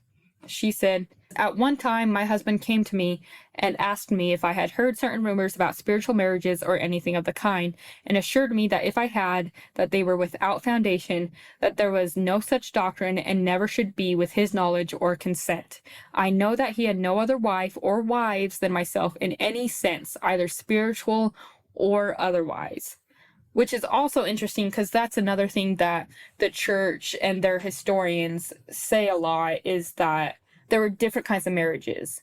She said, at one time, my husband came to me and asked me if I had heard certain rumors about spiritual marriages or anything of the kind, and assured me that if I had, that they were without foundation, that there was no such doctrine and never should be with his knowledge or consent. I know that he had no other wife or wives than myself in any sense, either spiritual or otherwise. Which is also interesting because that's another thing that the church and their historians say a lot is that there were different kinds of marriages.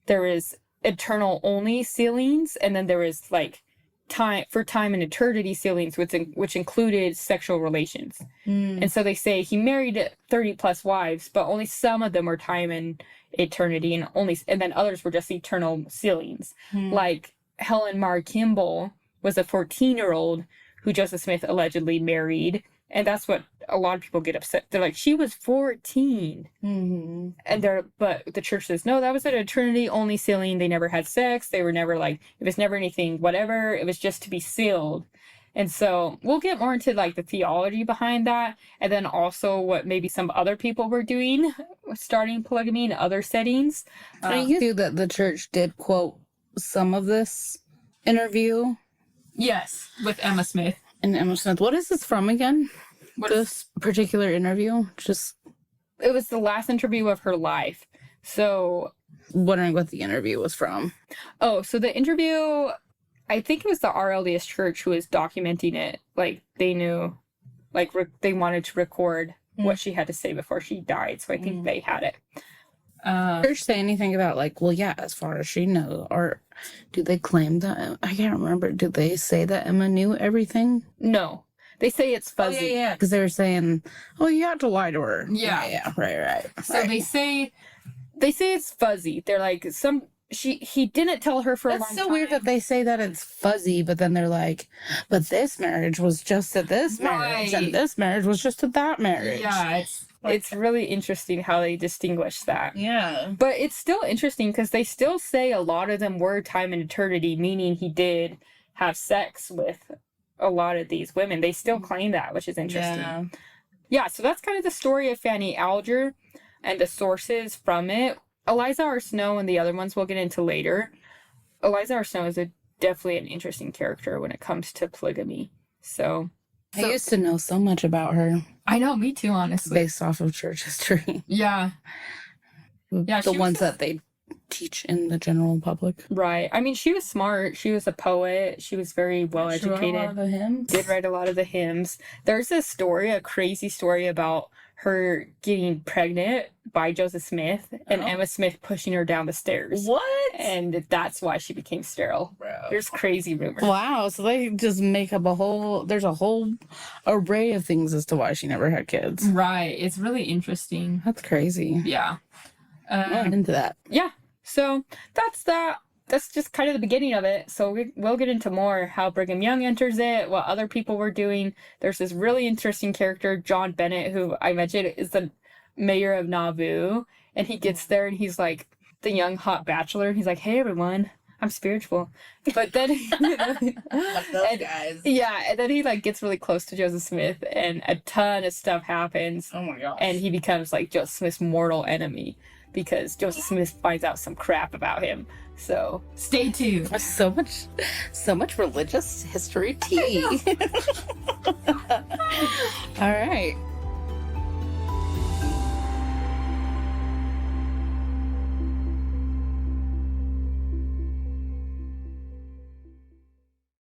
There is eternal only sealings, and then there is like time and eternity sealings, which included sexual relations. And so they say he married 30 plus wives, but only some of them were time and eternity, and then others were just eternal sealings. Like Helen Mar Kimball was a 14-year-old who Joseph Smith allegedly married And that's what a lot of people get upset. They're like, she was 14. Mm-hmm. And but the church says, no, that was an eternity only sealing. They never had sex. They were never like, it was never anything, whatever. It was just to be sealed. And so we'll get more into like the theology behind that. And then also what maybe some other people were doing, starting polygamy in other settings. I knew that the church did quote some of this interview. Yes, with Emma Smith. And Emma Smith. What is this from again? This particular interview? It was the last interview of her life. So, wondering what the interview was from. Oh, so the interview, I think it was the RLDS church who was documenting it. Like, they knew, like, they wanted to record what she had to say before she died. So I think they had it. Church say anything about, like, well, yeah, as far as she knows, or do they claim that? I can't remember. Did they say that Emma knew everything? No. They say it's fuzzy. Oh, yeah. Because they were saying, oh, you had to lie to her. Yeah. Right. So they say it's fuzzy. They're like, he didn't tell her for a long time. That's so weird that they say that it's fuzzy, but then they're like, but this marriage was just at this marriage, and this marriage was just at that marriage. Yeah, it's really interesting how they distinguish that. Yeah. But it's still interesting because they still say a lot of them were time and eternity, meaning he did have sex with a lot of these women. They still claim that, which is interesting. Yeah, so that's kind of the story of Fanny Alger and the sources from it. Eliza R. Snow and the other ones we'll get into later. Eliza R. Snow is definitely an interesting character when it comes to polygamy. So I used to know so much about her. I know, me too, honestly. Based off of church history. Yeah. The ones that they teach in the general public. Right. I mean, she was smart. She was a poet. She was very well educated. She wrote a lot of the hymns. Did write a lot of the hymns. There's a story, a crazy story about her getting pregnant by Joseph Smith and Emma Smith pushing her down the stairs. What? And that's why she became sterile. Bro. There's crazy rumors. Wow. So they just make up there's a whole array of things as to why she never had kids. Right. It's really interesting. That's crazy. Yeah. I'm into that. Yeah. So that's that. That's just kind of the beginning of it. So we'll get into more how Brigham Young enters it, what other people were doing. There's this really interesting character, John Bennett, who I mentioned is the mayor of Nauvoo. And he gets there and he's like the young hot bachelor. And he's like, hey, everyone, I'm spiritual. But then, guys. Yeah, and then he like gets really close to Joseph Smith and a ton of stuff happens. Oh my gosh. And he becomes like Joseph Smith's mortal enemy because Joseph Smith finds out some crap about him. So stay tuned. So much religious history tea. All right.